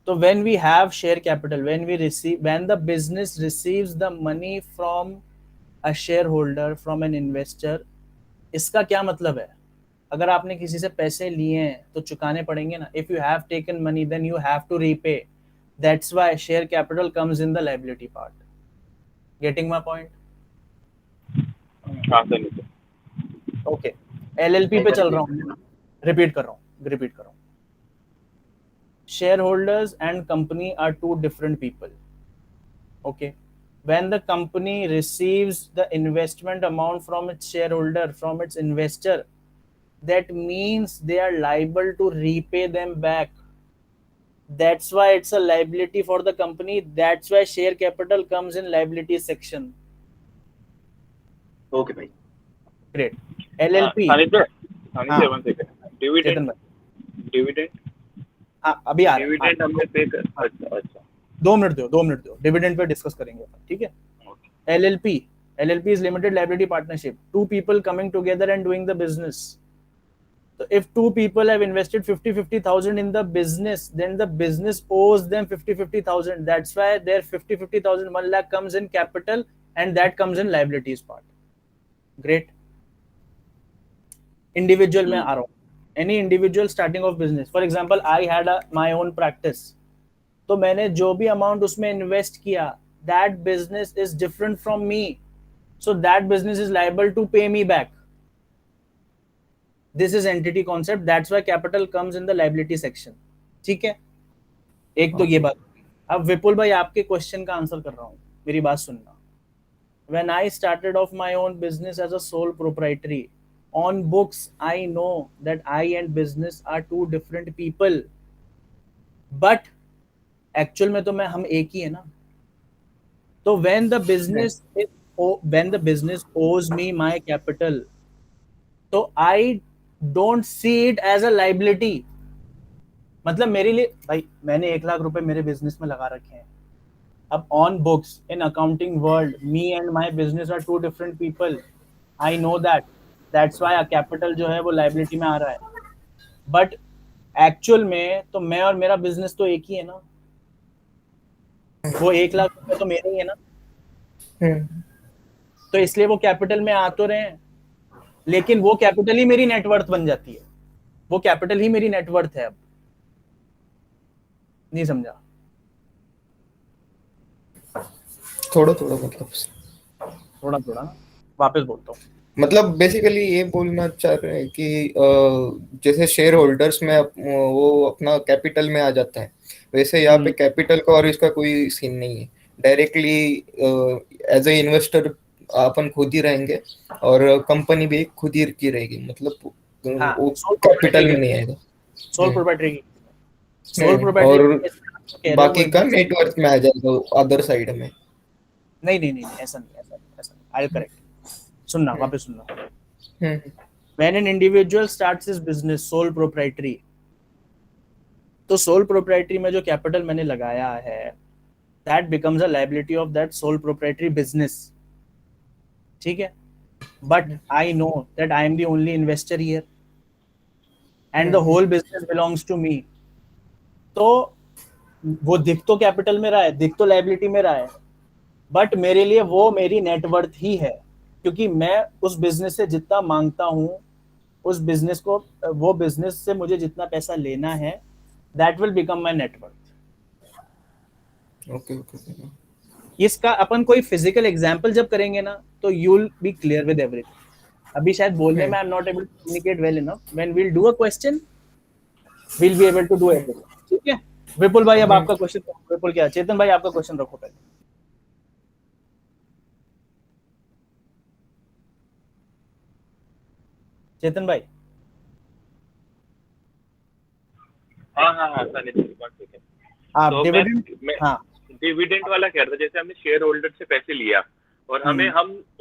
तो when we have share capital, when the business receives the money from a share holder, from an investor, इसका क्या मतलब है? अगर आपने किसी से पैसे लिए हैं तो चुकाने पड़ेंगे ना। If you have taken money then you have to repay, that's why share capital comes in the liability part. Getting my point? हाँ सर। ओके, LLP पे चल रहा हूँ, रिपीट कर रहा हूँ। Shareholders and company are 2 different people. Okay, when the company receives the investment amount from its shareholder, from its investor, that means they are liable to repay them back. That's why it's a liability for the company. That's why share capital comes in liability section. Okay भाई, great. LLP, सानिध्य 1 second. Dividend हाँ अभी आ रहा है, dividend हमने पे कर, अच्छा 2 मिनट दो, डिविडेंड पे डिस्कस करेंगे, ठीक है। LLP is limited liability partnership, 2 people coming together and doing the business. So if 2 people have invested 50,000 in the business, then the business owes them 50,000. That's why their 50,000 1 lakh comes in capital and that comes in liabilities part. Great. Individual में आ रहा हूँ। Any individual starting of business, for example I had my own practice, तो मैंने जो भी amount उसमें invest किया, that business is different from me, so that business is liable to pay me back. This is entity concept, that's why capital comes in the liability section, ठीक है। एक तो ये बात। अब विपुल भाई आपके क्वेश्चन का आंसर कर रहा हूँ, मेरी बात सुनना। When I started off my own business as a sole proprietary, on books I know that I and business are 2 different people, but actual में तो मैं हम एक ही है ना। तो when the business owes me my capital, तो I don't see it as a liability। मतलब मेरे लिए भाई मैंने 1 लाख रुपए मेरे बिजनेस में लगा रखे हैं। अब on books in accounting world, me and my business are 2 different people. I know that. That's why a capital जो है वो liability में आ रहा है। But actual में तो मैं और मेरा बिजनेस तो एक ही है ना। वो 1 लाख रुपए तो मेरे ही है ना। तो इसलिए वो कैपिटल में आ तो रहे हैं, लेकिन वो कैपिटल ही मेरी नेटवर्थ बन जाती है। वो कैपिटल ही मेरी नेटवर्थ है। अब नहीं समझा? थोड़ा मतलब थोड़ा वापस बोलता हूँ। मतलब बेसिकली ये बोलना चाह रहे हैं कि जैसे शेयर होल्डर्स में वो अपना कैपिटल में आ जाता है, वैसे यहाँ पे कैपिटल का और इसका कोई सीन नहीं है। डायरेक्टली एज ए इन्वेस्टर अपन खुद ही रहेंगे और कंपनी भी खुद ही की रहेगी, मतलब वो कैपिटल में नहीं आएगा। सोल प्रोप्राइटरी और बाकी का नेटवर्क में आ जाएगा अदर साइड में। नहीं ऐसा नहीं। आई करेक्ट। सुनना, वापस सुनना। When an individual starts his business sole proprietary, तो sole proprietary में जो कैपिटल मैंने लगाया है, that becomes a liability of that sole proprietary business, ठीक है। But I know that I am the only investor here and the whole business belongs to me. तो वो दिख तो कैपिटल में रहा है, दिख तो लायबिलिटी में रहा है, बट मेरे लिए वो मेरी नेटवर्थ ही है, क्योंकि मैं उस बिजनेस से जितना मांगता हूं, उस बिजनेस को, वो बिजनेस से मुझे जितना पैसा लेना है, that will become my net worth. Okay okay. इसका अपन कोई फिजिकल एग्जांपल जब करेंगे ना, तो you will be clear with everything. अभी शायद बोलने में I am not able to communicate well enough, when we will do a question we will be able to do everything. ठीक है विपुल भाई, अब आपका क्वेश्चन, विपुल क्या, चेतन भाई आपका क्वेश्चन रखो पहले। चेतन भाई। हाँ सनी जी, ठीक है। आप तो डिविडेंड, मैं हाँ डिविडेंड वाला कह रहा था, जैसे हमने शेयर होल्डर से पैसे लिया और हम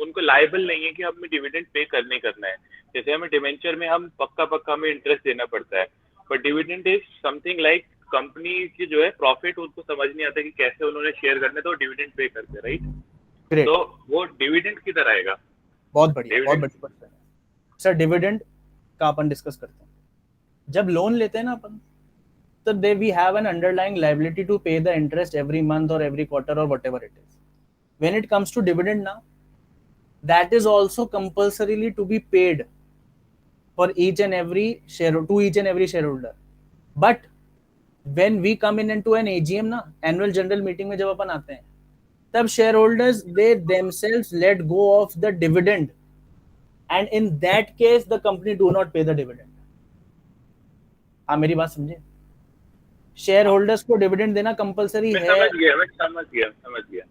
उनको लायबल नहीं है कि हमें डिविडेंड पे करना है। जैसे हमें डिवेंचर में हम पक्का हमें इंटरेस्ट देना पड़ता है, but dividend is something like company की जो है प्रॉफिट उनको समझ नहीं आता कि कैसे उन्होंने शेयर करना है, तो डिविडेंड पे करते हैं, राइट? तो वो डिविडेंड किधर आएगा? बहुत बढ़िया, बहुत बढ़िया क्वेश्चन है सर। डिविडेंड का अपन डिस्कस करते हैं। जब लोन लेते हैं ना अपन, तो they we have an underlying liability to pay the interest every month और एवरी क्वार्टर और whatever it is. When it comes to dividend ना, that is also compulsorily to be paid for each and every share, to each and every shareholder. But when we come into an AGM ना, annual general meeting में जब अपन आते हैं, तब shareholders they themselves let go of the dividend, and in that case the company do not pay the dividend। आप मेरी बात समझे? शेयर होल्डर्स को डिविडेंड देना कंपलसरी है। मैं समझ गया।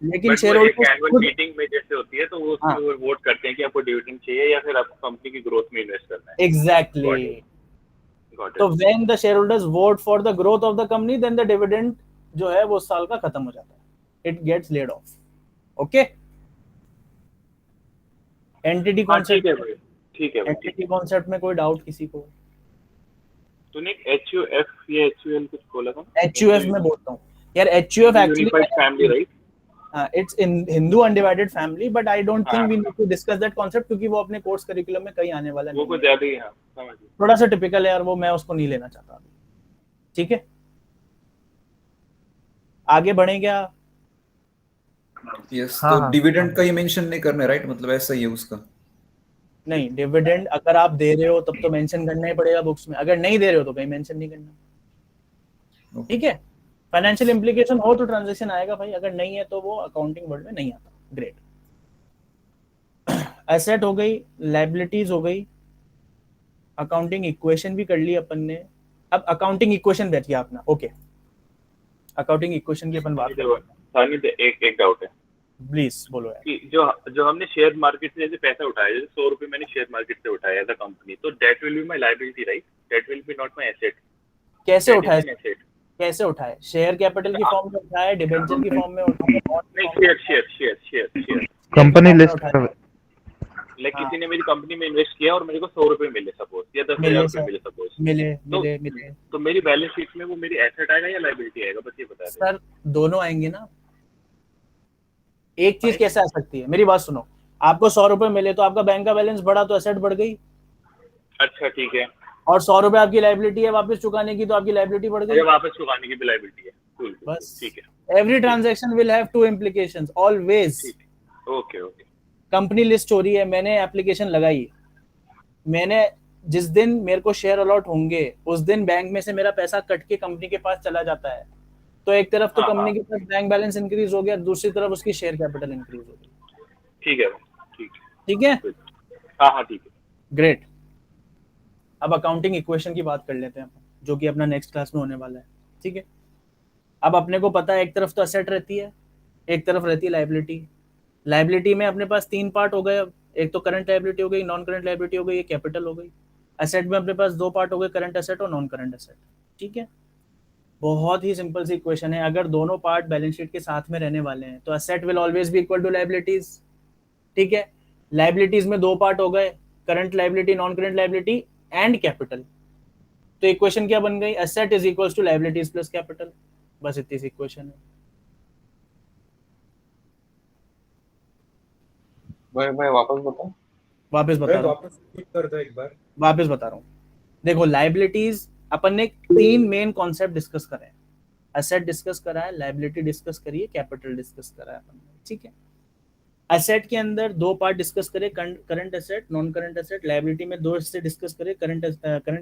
लेकिन शेयर होल्डर्स एनुअल मीटिंग में जैसे होती है, तो वो उसमें वोट करते हैं कि आपको डिविडेंड चाहिए या फिर आपको कंपनी की ग्रोथ में इन्वेस्ट करना है। एग्जैक्टली। तो when the share holders vote for the growth of the company, then the dividend जो है वो साल का खत्म हो जाता है, it gets laid off. Okay, entity concept, ठीक है। एंटिटी कॉन्सेप्ट में कोई डाउट किसी को? तूने HUF या HUL कुछ बोला था? HUF में बोलता हूँ यार। HUF actually family, right? It's in Hindu undivided family, but I don't think we need to discuss that concept, क्योंकि वो अपने कोर्स करिकुलम में कहीं आने वाला नहीं है। वो ज्यादा ही, समझ गया। थोड़ा सा टिपिकल है यार वो, मैं उसको नहीं लेना चाहता अभी। ठीक है, आगे बढ़े क्या? यस, तो डिविडेंड का ही मेंशन नहीं करना, राइट? मतलब ऐसा ही है उसका। नहीं, डिविडेंड अगर आप दे रहे हो तब तो मेंशन करना ही पड़ेगा बुक्स में, अगर नहीं दे रहे हो तो कहीं मेंशन नहीं करना। ठीक है, फाइनेंशियल इंप्लीकेशन हो तो ट्रांजैक्शन आएगा भाई, अगर नहीं है तो वो अकाउंटिंग वर्ल्ड में नहीं आता। ग्रेट। एसेट हो गई, लायबिलिटीज हो गई, अकाउंटिंग इक्वेशन भी कर ली अपन ने। अब अकाउंटिंग इक्वेशन बैठिए अपना। ओके, अकाउंटिंग इक्वेशन की अपन बात करें। एक डाउट है, प्लीज बोलो यार। कि जो हमने शेयर मार्केट से जैसे पैसा उठाया, जैसे 100 रुपए मैंने शेयर मार्केट से उठाया एज अ कंपनी, तो that will be my liability, right? That will be not my asset. कैसे उठाया? कैसे उठाए? शेयर कैपिटल की फॉर्म में उठाया, डिबेंचर की फॉर्म में उठाया? नहीं, शेयर कंपनी लिस्ट लाइक किसी ने मेरी कंपनी में इन्वेस्ट किया और मेरे को 100 रुपए मिले सपोज, या 10,000 रुपए मिले सपोज, मिले तो मेरी बैलेंस शीट में वो मेरी एसेट आएगा या लायबिलिटी आएगा? बस ये बता दें। सर दोनों आएंगे ना। एक चीज कैसे आ सकती है, मेरी बात सुनो। आपको 100 रुपए मिले तो आपका बैंक का बैलेंस बढ़ा तो एसेट बढ़ गई। अच्छा, ठीक है। और 100 रुपए आपकी लायबिलिटी है वापस चुकाने की, तो आपकी लायबिलिटी बढ़ गई। वापस चुकाने की भी लायबिलिटी है। बस, ठीक है। Every transaction will have two implications always. Okay. Company list हो रही है, मैंने एप्लीकेशन लगाई, मैंने जिस दिन मेरे को शेयर अलॉट होंगे उस दिन बैंक में से मेरा पैसा कट के कंपनी के पास चला जाता है, तो एक तरफ तो कंपनी के पास बैंक बैलेंस इंक्रीज हो गया, दूसरी तरफ उसकी शेयर कैपिटल इंक्रीज हो गई। ठीक है। ठीक है। हाँ, ठीक है। ग्रेट। अब अकाउंटिंग इक्वेशन की बात कर लेते हैं, जो कि अपना नेक्स्ट क्लास में होने वाला है। ठीक है, अब अपने को पता है एक तरफ तो एसेट रहती है, एक तरफ रहती है लायबिलिटी। लायबिलिटी में अपने पास 3 पार्ट हो गए। अब एक तो करंट लायबिलिटी हो गई, नॉन करंट लायबिलिटी हो गई, ये कैपिटल हो गई। एसेट में अपने पास 2 पार्ट हो गए, करंट एसेट और नॉन करंट एसेट। ठीक है, बहुत ही सिंपल सी इक्वेशन है। अगर दोनों पार्ट बैलेंस शीट के साथ में रहने वाले हैं तो asset will always be equal to liabilities. ठीक है, लायबिलिटीज में 2 पार्ट हो गए, current liability, non current liability and capital. तो इक्वेशन क्या बन गई? Asset is equals to liabilities plus capital. बस इतनी सी इक्वेशन है। मैं वापस बता रहा हूँ। देखो, लायबिलिटीज अपन ने 3 मेन कॉन्सेप्ट डिस्कस करे हैं। एसेट डिस्कस करा है, लायबिलिटी डिस्कस करी है, कैपिटल डिस्कस करा है अपन ने, ठीक है। एसेट के अंदर दो पार्ट डिस्कस करे, current asset, non current asset. Liability में दो हिस्से डिस्कस करे, current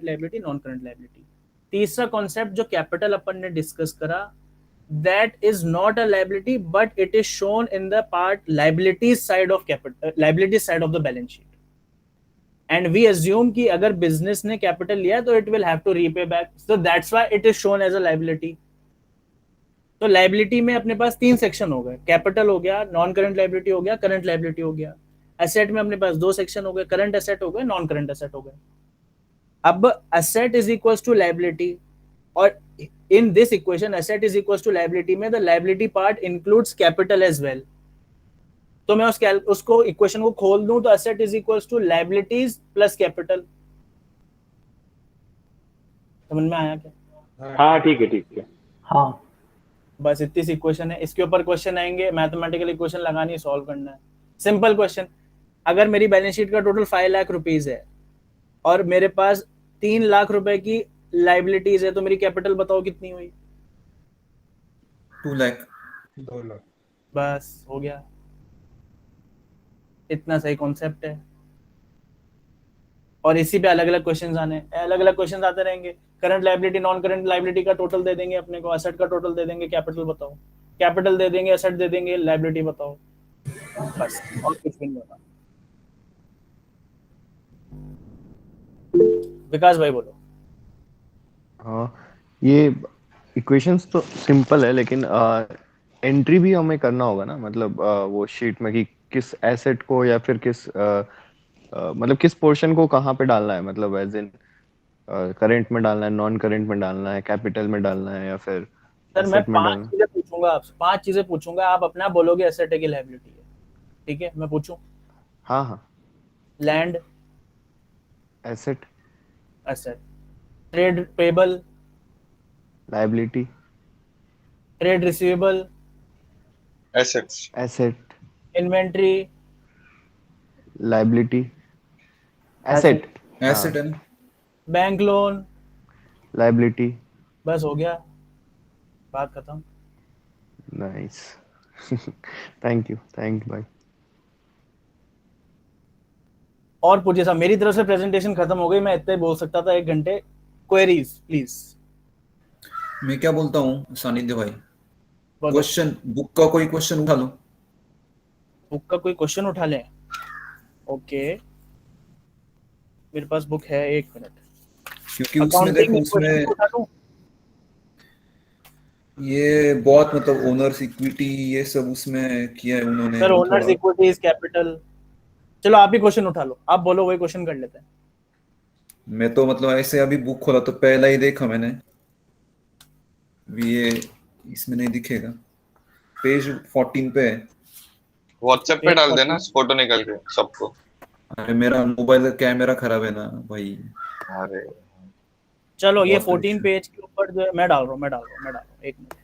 liability, non current liability. तीसरा कॉन्सेप्ट जो कैपिटल अपन ने डिस्कस करा, that is not a liability but it is shown in the part liabilities side of capital, liabilities side of the balance sheet, and we assume कि अगर business ने capital लिया तो it will have to repay back, so that's why it is shown as a liability। तो liability में अपने पास तीन section हो गए, कैपिटल हो गया, नॉन करंट लायबिलिटी हो गया, करंट लायबिलिटी हो गया। एसेट में अपने पास दो सेक्शन हो गए, करंट एसेट हो गए, नॉन करंट एसेट हो गए। अब asset is equals to liability, और in this equation asset is equals to liability में the liability part includes capital as well। तो मैं उसको इक्वेशन को खोल दूं तो asset is equals to liabilities plus capital। समझ में आया क्या? हाँ ठीक है। हाँ बस इतनी सी इक्वेशन है, इसके ऊपर क्वेश्चन आएंगे, मैथमेटिकल इक्वेशन लगानी है, सॉल्व करना है, सिंपल क्वेश्चन। अगर मेरी बैलेंस शीट का टोटल 5 लाख रुपीज है और मेरे पास 3 लाख रुपए की लायबिलिटीज है, तो मेरी कैपिटल बताओ कितनी हुई? 2 लाख। 2 लाख। बस हो गया, इतना सही कॉन्सेप्ट है। और इसी पे अलग अलग क्वेश्चंस आने, अलग अलग क्वेश्चंस आते रहेंगे। Current liability, non current liability का टोटल दे देंगे अपने को, एसेट का टोटल दे देंगे, कैपिटल बताओ, कैपिटल दे देंगे, एसेट दे देंगे, लायबिलिटी बताओ, बस और कुछ भी नहीं होगा। विकास भाई बोलो। हाँ, ये इक्वेशंस तो सिंपल है, लेकिन एंट्री भी हमें करना होगा ना, मतलब वो शीट में कि किस एसेट को या फिर किस मतलब किस पोर्शन को कहाँ पे डालना है, मतलब एज इन करंट में डालना है, नॉन करंट में डालना है, कैपिटल में डालना है, या फिर सर मैं एसेट में 5 डालना है। चीजें पूछूंगा आपसे, 5 चीजें पूछूंगा, आप अपना बोलोगे एसेट है कि लायबिलिटी है, ठीक है? मैं पूछूं? हाँ land asset, asset, trade payable, liability, trade receivable, asset, inventory, liability, asset, asset है ना, बैंक लोन, लायबिलिटी। बस हो गया, बात खत्म। नाइस थैंक यू भाई। और पूछिए साहब, मेरी तरफ से प्रेजेंटेशन खत्म हो गई, मैं इतना ही बोल सकता था 1 घंटे। Queries please. मैं क्या बोलता हूँ सानिध्य भाई, क्वेश्चन बुक का कोई क्वेश्चन उठा लो। बुक का कोई क्वेश्चन उठा लें? ओके, मेरे पास बुक है, 1 मिनट। क्योंकि उसमें देखो, उसमें ये बहुत मतलब ओनर्स इक्विटी ये सब उसमें किया है उन्होंने। सर ओनर्स इक्विटीज, कैपिटल, चलो आप ही क्वेश्चन उठा लो, आप बोलो, वही क्वेश्चन कर लेते हैं। मैं तो मतलब ऐसे अभी बुक खोला तो पहला ही देखा मैंने, ये इसमें नहीं दिखेगा, पेज 14 पे है। व्हाट्सएप पे डाल देना फोटो निकल के सबको। अरे मेरा मोबाइल का कैमरा खराब है ना भाई। अरे चलो ये 14 पेज के ऊपर जो मैं डाल रहा हूँ 1 मिनट,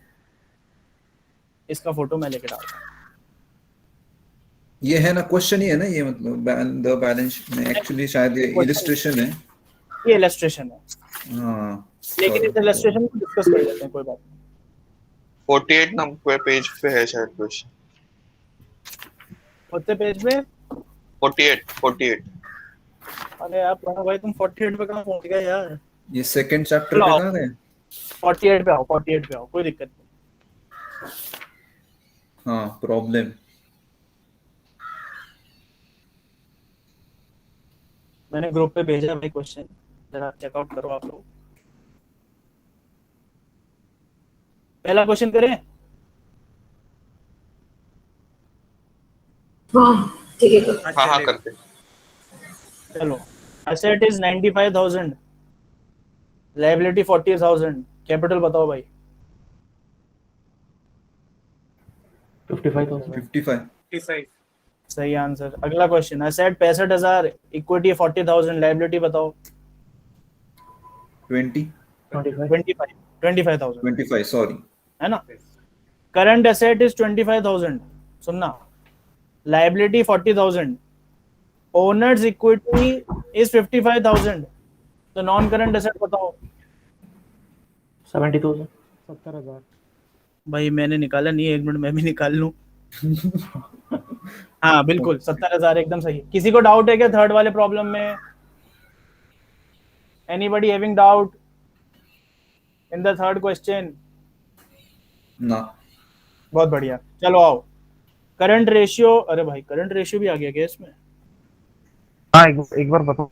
इसका फोटो मैं लेके डाल रहा हूँ। ये है ना, क्वेश्चन ही है ना ये, मतलब द बैलेंस में एक्चुअली शायद ये इलस्ट्रेशन है। ये इलस्ट्रेशन है, हाँ, लेकिन इस इलस्ट्रेशन को डिस्कस कर लेते हैं, कोई बात नहीं। 48 नंबर पेज पे है शायद क्वेश्चन। कितने पेज पे? 48। अरे यार प्रणव भाई, तुम 48 पे कहाँ पहुंच गए यार? ये सेकंड चैप्टर पे कहाँ गए? 48 पे आओ, 48 पे आओ, कोई दिक्कत नहीं। हाँ, प्रॉब्लम। मैंने ग्रुप पे भेजा भाई क्वेश्चन, जरा चेकआउट करो आप लोग। पहला क्वेश्चन करें? ठीक है। हाँ करते। चलो, एसेट इज 95,000, लायबिलिटी 40,000, कैपिटल बताओ भाई। 55,000। सही आंसर। अगला क्वेश्चन, एसेट 65,000, इक्विटी 40,000, लायबिलिटी बताओ। 25,000 सॉरी, है ना। करंट एसेट इज 25,000, सुनना, लायबिलिटी 40,000, ओनर्स इक्विटी इज 55,000, तो नॉन करंट एसेट बताओ। 70,000। 70,000। भाई मैंने निकाला नहीं, 1 मिनट मैं भी निकाल लूं। हाँ बिल्कुल 70,000 एकदम सही। किसी को डाउट है क्या थर्ड वाले प्रॉब्लम में? Anybody having doubt in the third question? ना। बहुत बढ़िया, चलो आओ। करंट रेशियो, अरे भाई करंट रेशियो भी आ गया क्या इसमें? हाँ एक बार बताओ।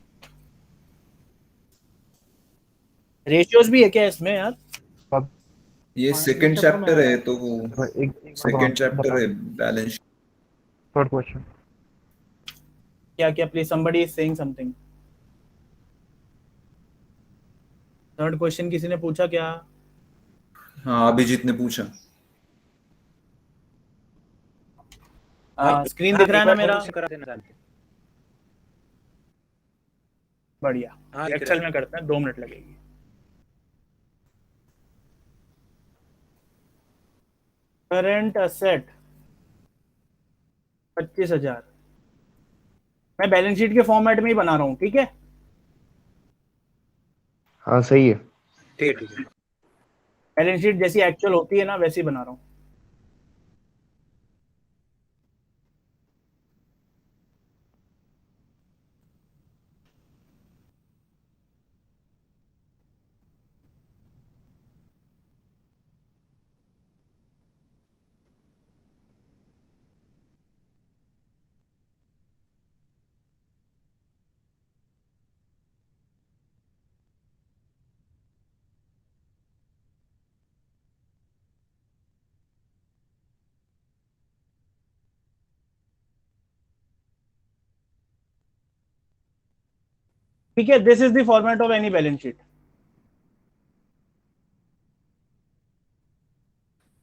रेशियोज भी है क्या इसमें यार? ये सेकंड चैप्टर है तो सेकंड चैप्टर बता। है बैलेंस। थर्ड क्वेश्चन क्या क्या please somebody is saying something. Third question किसी ने पूछा क्या? हाँ अभिजीत ने पूछा। स्क्रीन दिख रहा है ना मेरा? करा देना जानते। बढ़िया, हाँ, एक्सेल में करते हैं, 2 मिनट लगेगी। Current asset 25,000। मैं बैलेंस शीट के फॉर्मेट में ही बना रहा हूँ, ठीक है? हाँ सही है। ठीक है। बैलेंस शीट जैसी एक्चुअल होती है ना वैसी बना रहा हूँ। ठीक है, this is the format of any balance sheet.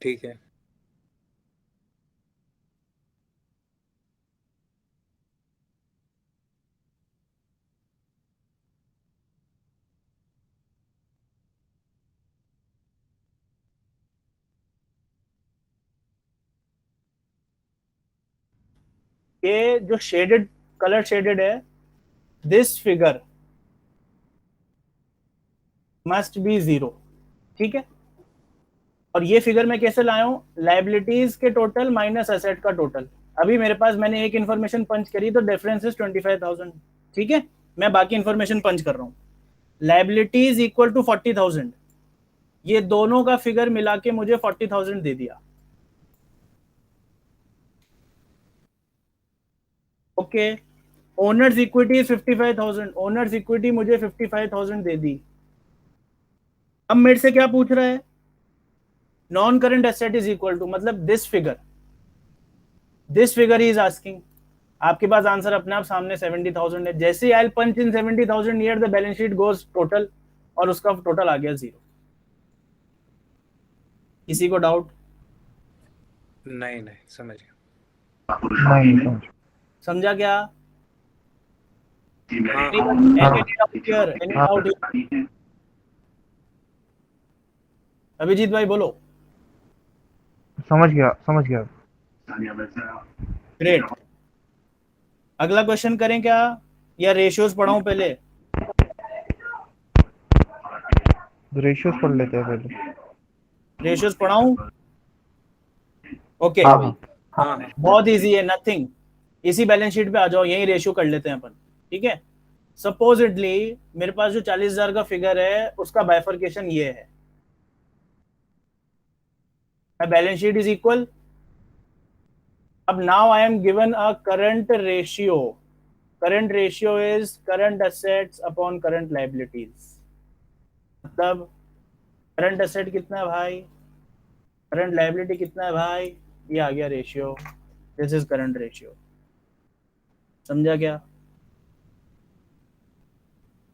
ठीक है। ये जो शेडेड कलर शेडेड है, दिस फिगर मस्ट बी 0, ठीक है? और ये फिगर मैं कैसे लाया हूं? लायबिलिटीज के टोटल माइनस एसेट का टोटल। अभी मेरे पास मैंने एक इन्फॉर्मेशन पंच करी तो डिफरेंस इज 25,000, ठीक है? मैं बाकी इन्फॉर्मेशन पंच कर रहा हूं। लायबिलिटीज इक्वल टू 40,000, ये दोनों का फिगर मिला के मुझे 40,000 दे दिया। Okay, owners equity is 55,000, owners equity मुझे 55,000 दे दी। अब मेरे से क्या पूछ रहा है? Non current asset is equal to, मतलब दिस फिगर इज आस्किंग। आपके पास आंसर अपने आप सामने 70,000 है। जैसे ही I punch in 70,000 near the balance sheet goes total, और उसका टोटल आ गया 0। किसी को डाउट? नहीं समझ गया। नहीं समझा क्या? अभिजीत भाई बोलो। समझ गया। ग्रेट। अगला क्वेश्चन करें क्या, या रेशियोज पढ़ाऊं पहले? रेशियोज पढ़ लेते हैं पहले। रेशियोज पढ़ाऊं? ओके, हाँ बहुत इजी है, नथिंग। इसी बैलेंस शीट पे आ जाओ, यही रेशियो कर लेते हैं अपन, ठीक है? सपोजिटली मेरे पास जो 40,000 का फिगर है उसका बाइफर्केशन ये है। बैलेंस शीट इज इक्वल, अब now I am given a current ratio. Current ratio is current assets upon current liabilities. मतलब करंट एसेट कितना है भाई, करंट लायबिलिटी कितना है भाई, ये आ गया ratio. This is current ratio. समझा क्या?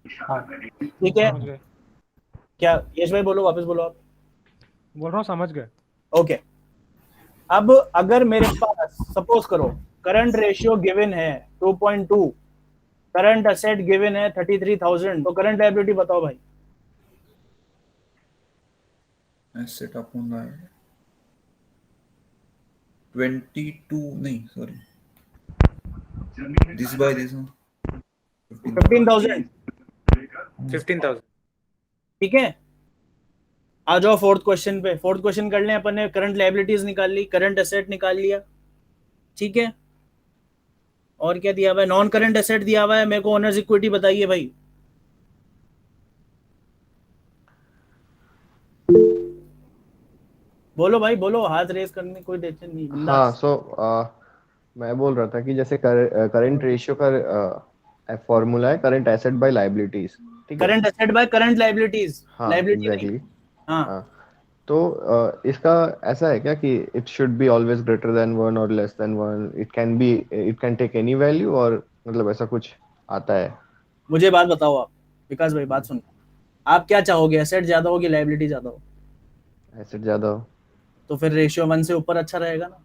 ठीक है क्या? यश भाई बोलो, वापस बोलो आप। बोल रहा हूँ समझ गए। ओके, अब अगर मेरे पास सपोज करो करंट रेशियो गिवन है 2.2, करंट एसेट गिवन है 33,000, तो करंट लायबिलिटी बताओ भाई। एसेट अपॉन 22 नहीं सॉरी, दिस बाय दिस 15,000, 15,000। ठीक है? आ जाओ फोर्थ क्वेश्चन पे। फोर्थ क्वेश्चन कर लें अपन ने। करंट लायबिलिटीज निकाल ली, करंट एसेट निकाल लिया, ठीक है। और क्या दिया हुआ है? नॉन करंट एसेट दिया हुआ है। मेरे को ओनर्स इक्विटी बताइए भाई। बोलो भाई बोलो, हाथ रेस करने कोई टेंशन नहीं, हाँ बिंदास। सो मैं बोल रहा था कि जैसे करंट रेशियो का फॉर्मूला है करंट एसेट बाय लायबिलिटीज, ठीक है। Current asset by current liabilities, हाँ लायबिलिटी नहीं। एग्जैक्टली। हाँ हाँ तो इसका ऐसा है क्या कि it should be always greater than one और less than one, it can take any value, और मतलब ऐसा कुछ आता है? मुझे बात बताओ आप, विकास भाई बात सुनो। आप क्या चाहोगे, एसेट ज्यादा हो कि लायबिलिटी ज्यादा हो? एसेट ज्यादा हो। तो फिर रेशियो 1 से ऊपर अच्छा रहेगा ना।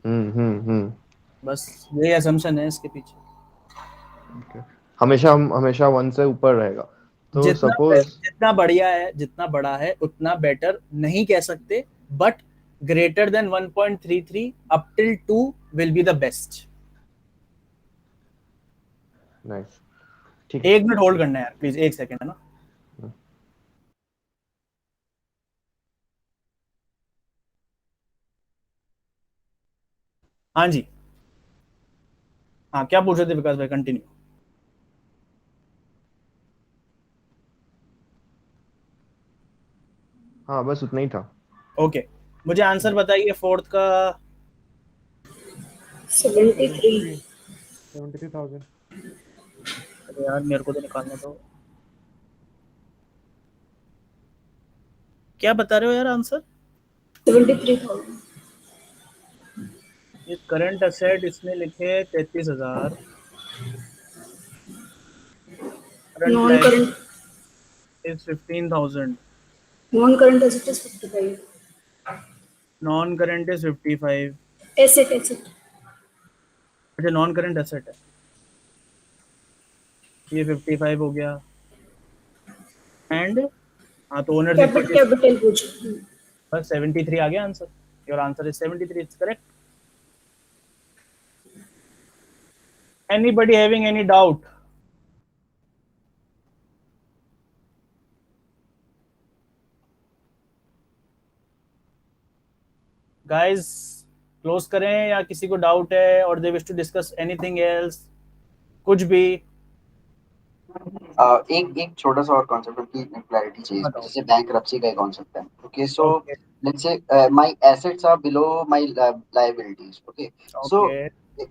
हम्म। बस यही असम्पशन है इसके पीछे। Okay. हमेशा वन से ऊपर रहेगा। तो सपोज जितना बढ़िया है, जितना बड़ा है उतना बेटर नहीं कह सकते, but greater than 1.33 up till 2 will be the best. Nice, ठीक है। एक मिनट होल्ड करना है यार प्लीज, एक सेकंड, है ना। हाँ जी, हाँ क्या पूछ रहे थे विकास भाई, कंटिन्यू। हाँ बस उतना ही था। ओके मुझे आंसर बताइए फोर्थ का। 73,000। अरे यार मेरे को तो निकालना दो। क्या बता रहे हो यार आंसर? 73,000। ये करंट असेट इसने लिखे 33,000। Current non current liability is 15,000। Non current asset is 55। Non current is 55। Asset asset अच्छा नॉन करंट एसेट है, ये 55 हो गया। एंड हाँ तो ओनर्स इक्विटी कैपिटल पूछ। बस 73 आ गया answer. Your answer is 73, it's correct. Anybody having any doubt? Guys close करें या किसी को डाउट है और they wish to discuss anything else, कुछ भी? एक छोटा सा और कॉन्सेप्ट की क्लैरिटी चाहिए इसमें, बताओ। जैसे बैंक्रप्सी का कॉन्सेप्ट है। Okay so let's say my assets are below my liabilities, okay so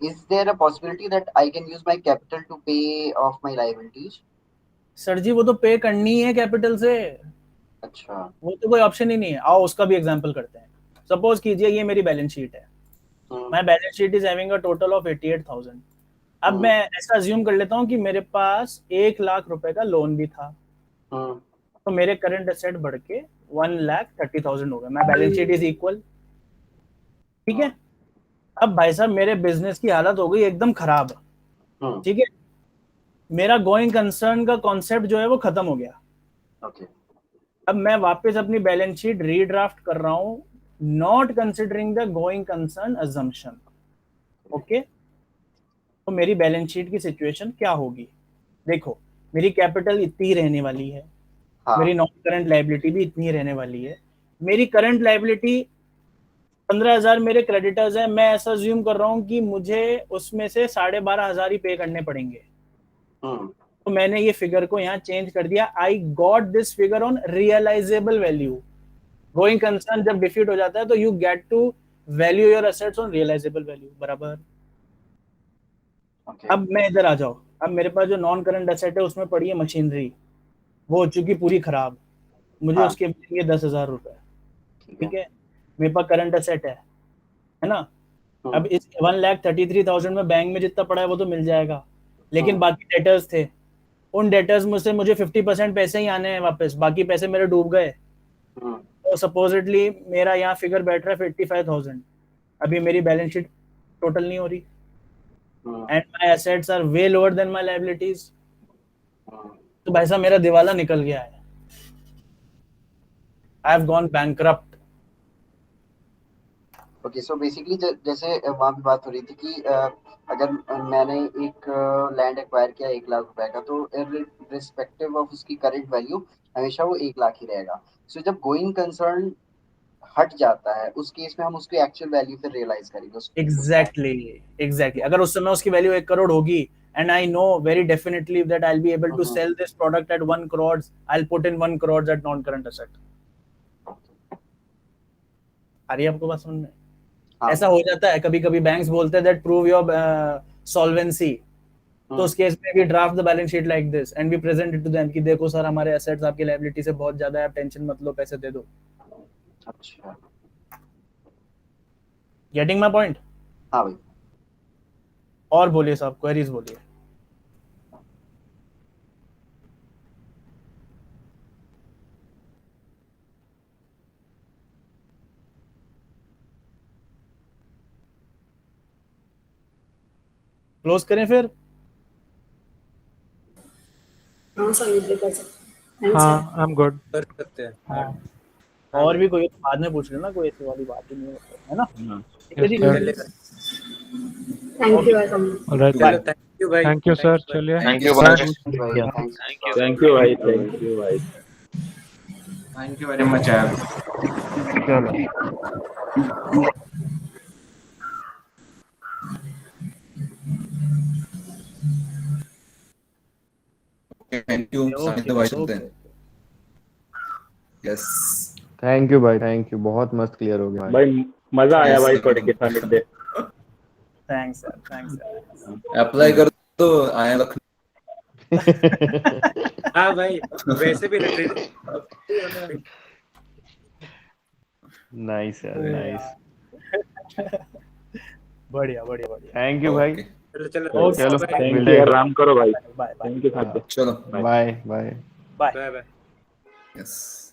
is there a possibility that I can use my capital to pay off my liabilities? Sir ji वो तो पे करनी है कैपिटल से। अच्छा, वो तो कोई ऑप्शन ही नहीं है। आओ उसका भी एग्जांपल करते हैं। सपोज कीजिए ये मेरी बैलेंस शीट है। My balance sheet is having a total of 88,000। अब मैं ऐसा अज्यूम कर लेता हूँ कि मेरे पास 1,00,000 रुपए का लोन भी था, तो मेरे करंट एसेट बढ़ के 1,30,000 हो गया। My balance sheet is equal, ठीक है। अब भाई साहब मेरे बिजनेस की हालत हो गई एकदम खराब, ठीक है। मेरा गोइंग कंसर्न का कॉन्सेप्ट जो है वो खत्म हो गया। अब मैं वापस अपनी बैलेंस शीट रीड्राफ्ट कर रहा हूं, not considering the going concern assumption, okay. तो मेरी बैलेंस शीट की सिचुएशन क्या होगी? देखो मेरी कैपिटल इतनी ही रहने वाली है, मेरी नॉन करंट लायबिलिटी भी इतनी ही रहने वाली है। मेरी करंट लायबिलिटी 15,000 मेरे क्रेडिटर्स है। मैं ऐसा अज्यूम कर रहा हूं कि मुझे उसमें से 12,500 ही पे करने पड़ेंगे। तो मैंने ये फिगर को यहाँ चेंज कर दिया। I got this figure on realisable value. Going concern जब डिफीट हो जाता है तो you get to value your assets on realisable value, बराबर। अब मैं इधर आ जाओ। अब मेरे पास जो नॉन करंट एसेट है उसमें पड़ी है मशीनरी, वो हो चुकी पूरी खराब, मुझे उसके लिए 10,000 रुपए, ठीक है। मेरे पास करंट एसेट है ना। अब इस 1,33,000 में बैंक में जितना पड़ा है वो तो मिल जाएगा, लेकिन बाकी डेटर्स थे। उन डेटर्स में से मुझे 50% पैसे ही आने हैं वापस, बाकी पैसे मेरे डूब गए। तो सपोजिटली मेरा यहाँ फिगर बैठ रहा है 55,000। अभी मेरी बैलेंस शीट टोटल नहीं हो रही, and my assets are way lower than my liabilities. तो भाई साहब मेरा दिवाला निकल गया है, I have gone bankrupt. Okay so basically जैसे वहाँ पे बात हो रही थी कि अगर मैंने एक लैंड एक्वायर किया 1,00,000 रुपए का, तो रिस्पेक्टिव ऑफ उसकी करंट वैल्यू हमेशा वो 1,00,000 ही रहेगा। सो जब गोइंग कंसर्न हट जाता है उस केस में हम उसकी एक्चुअल वैल्यू फिर रियलाइज करेंगे एग्जैक्टली अगर उस समय उसकी वैल्यू 1 करोड़ होगी and I know very definitely that I'll be able to sell this product at 1 crore, I'll put in 1 crore at non-current asset. आ रही है आपको बात समझ में? ऐसा हो जाता है कभी-कभी बैंक्स बोलते हैं that prove your solvency. तो उस केस में we draft the balance sheet like this and we present it to them कि देखो सर हमारे assets आपकी liability से बहुत ज्यादा है, आप टेंशन मत लो, पैसे दे दो. अच्छा, Getting my point? हाँ भाई. और बोलिए साहब, क्वेरीज बोलिए. क्लोज करें फिर? हाँ सर, कर सकते हैं. हाँ, आई एम गुड. कर सकते हैं. हाँ. और भी कोई बाद में पूछ लेना, कोई ऐसी वाली बात ही नहीं है ना. ठीक है जी. थैंक यू भाई. ऑलराइट, थैंक यू भाई. Thank you sir. चलिए, थैंक यू भाई. थैंक यू भाई. थैंक यू वेरी मच यार. थैंक यू सानिध्य भाई. सुनते हैं. यस, थैंक यू भाई, थैंक यू. बहुत मस्त क्लियर हो गया भाई. मजा आया भाई पढ़ के सानिध्य. Thanks sir. अप्लाई कर तो आया लखनऊ. हाँ भाई, वैसे भी नाइस यार, नाइस. बढ़िया. थैंक यू भाई. चलो थैंक यू. आराम करो भाई. बाय. Thank you. चलो बाय बाय. बाय. यस.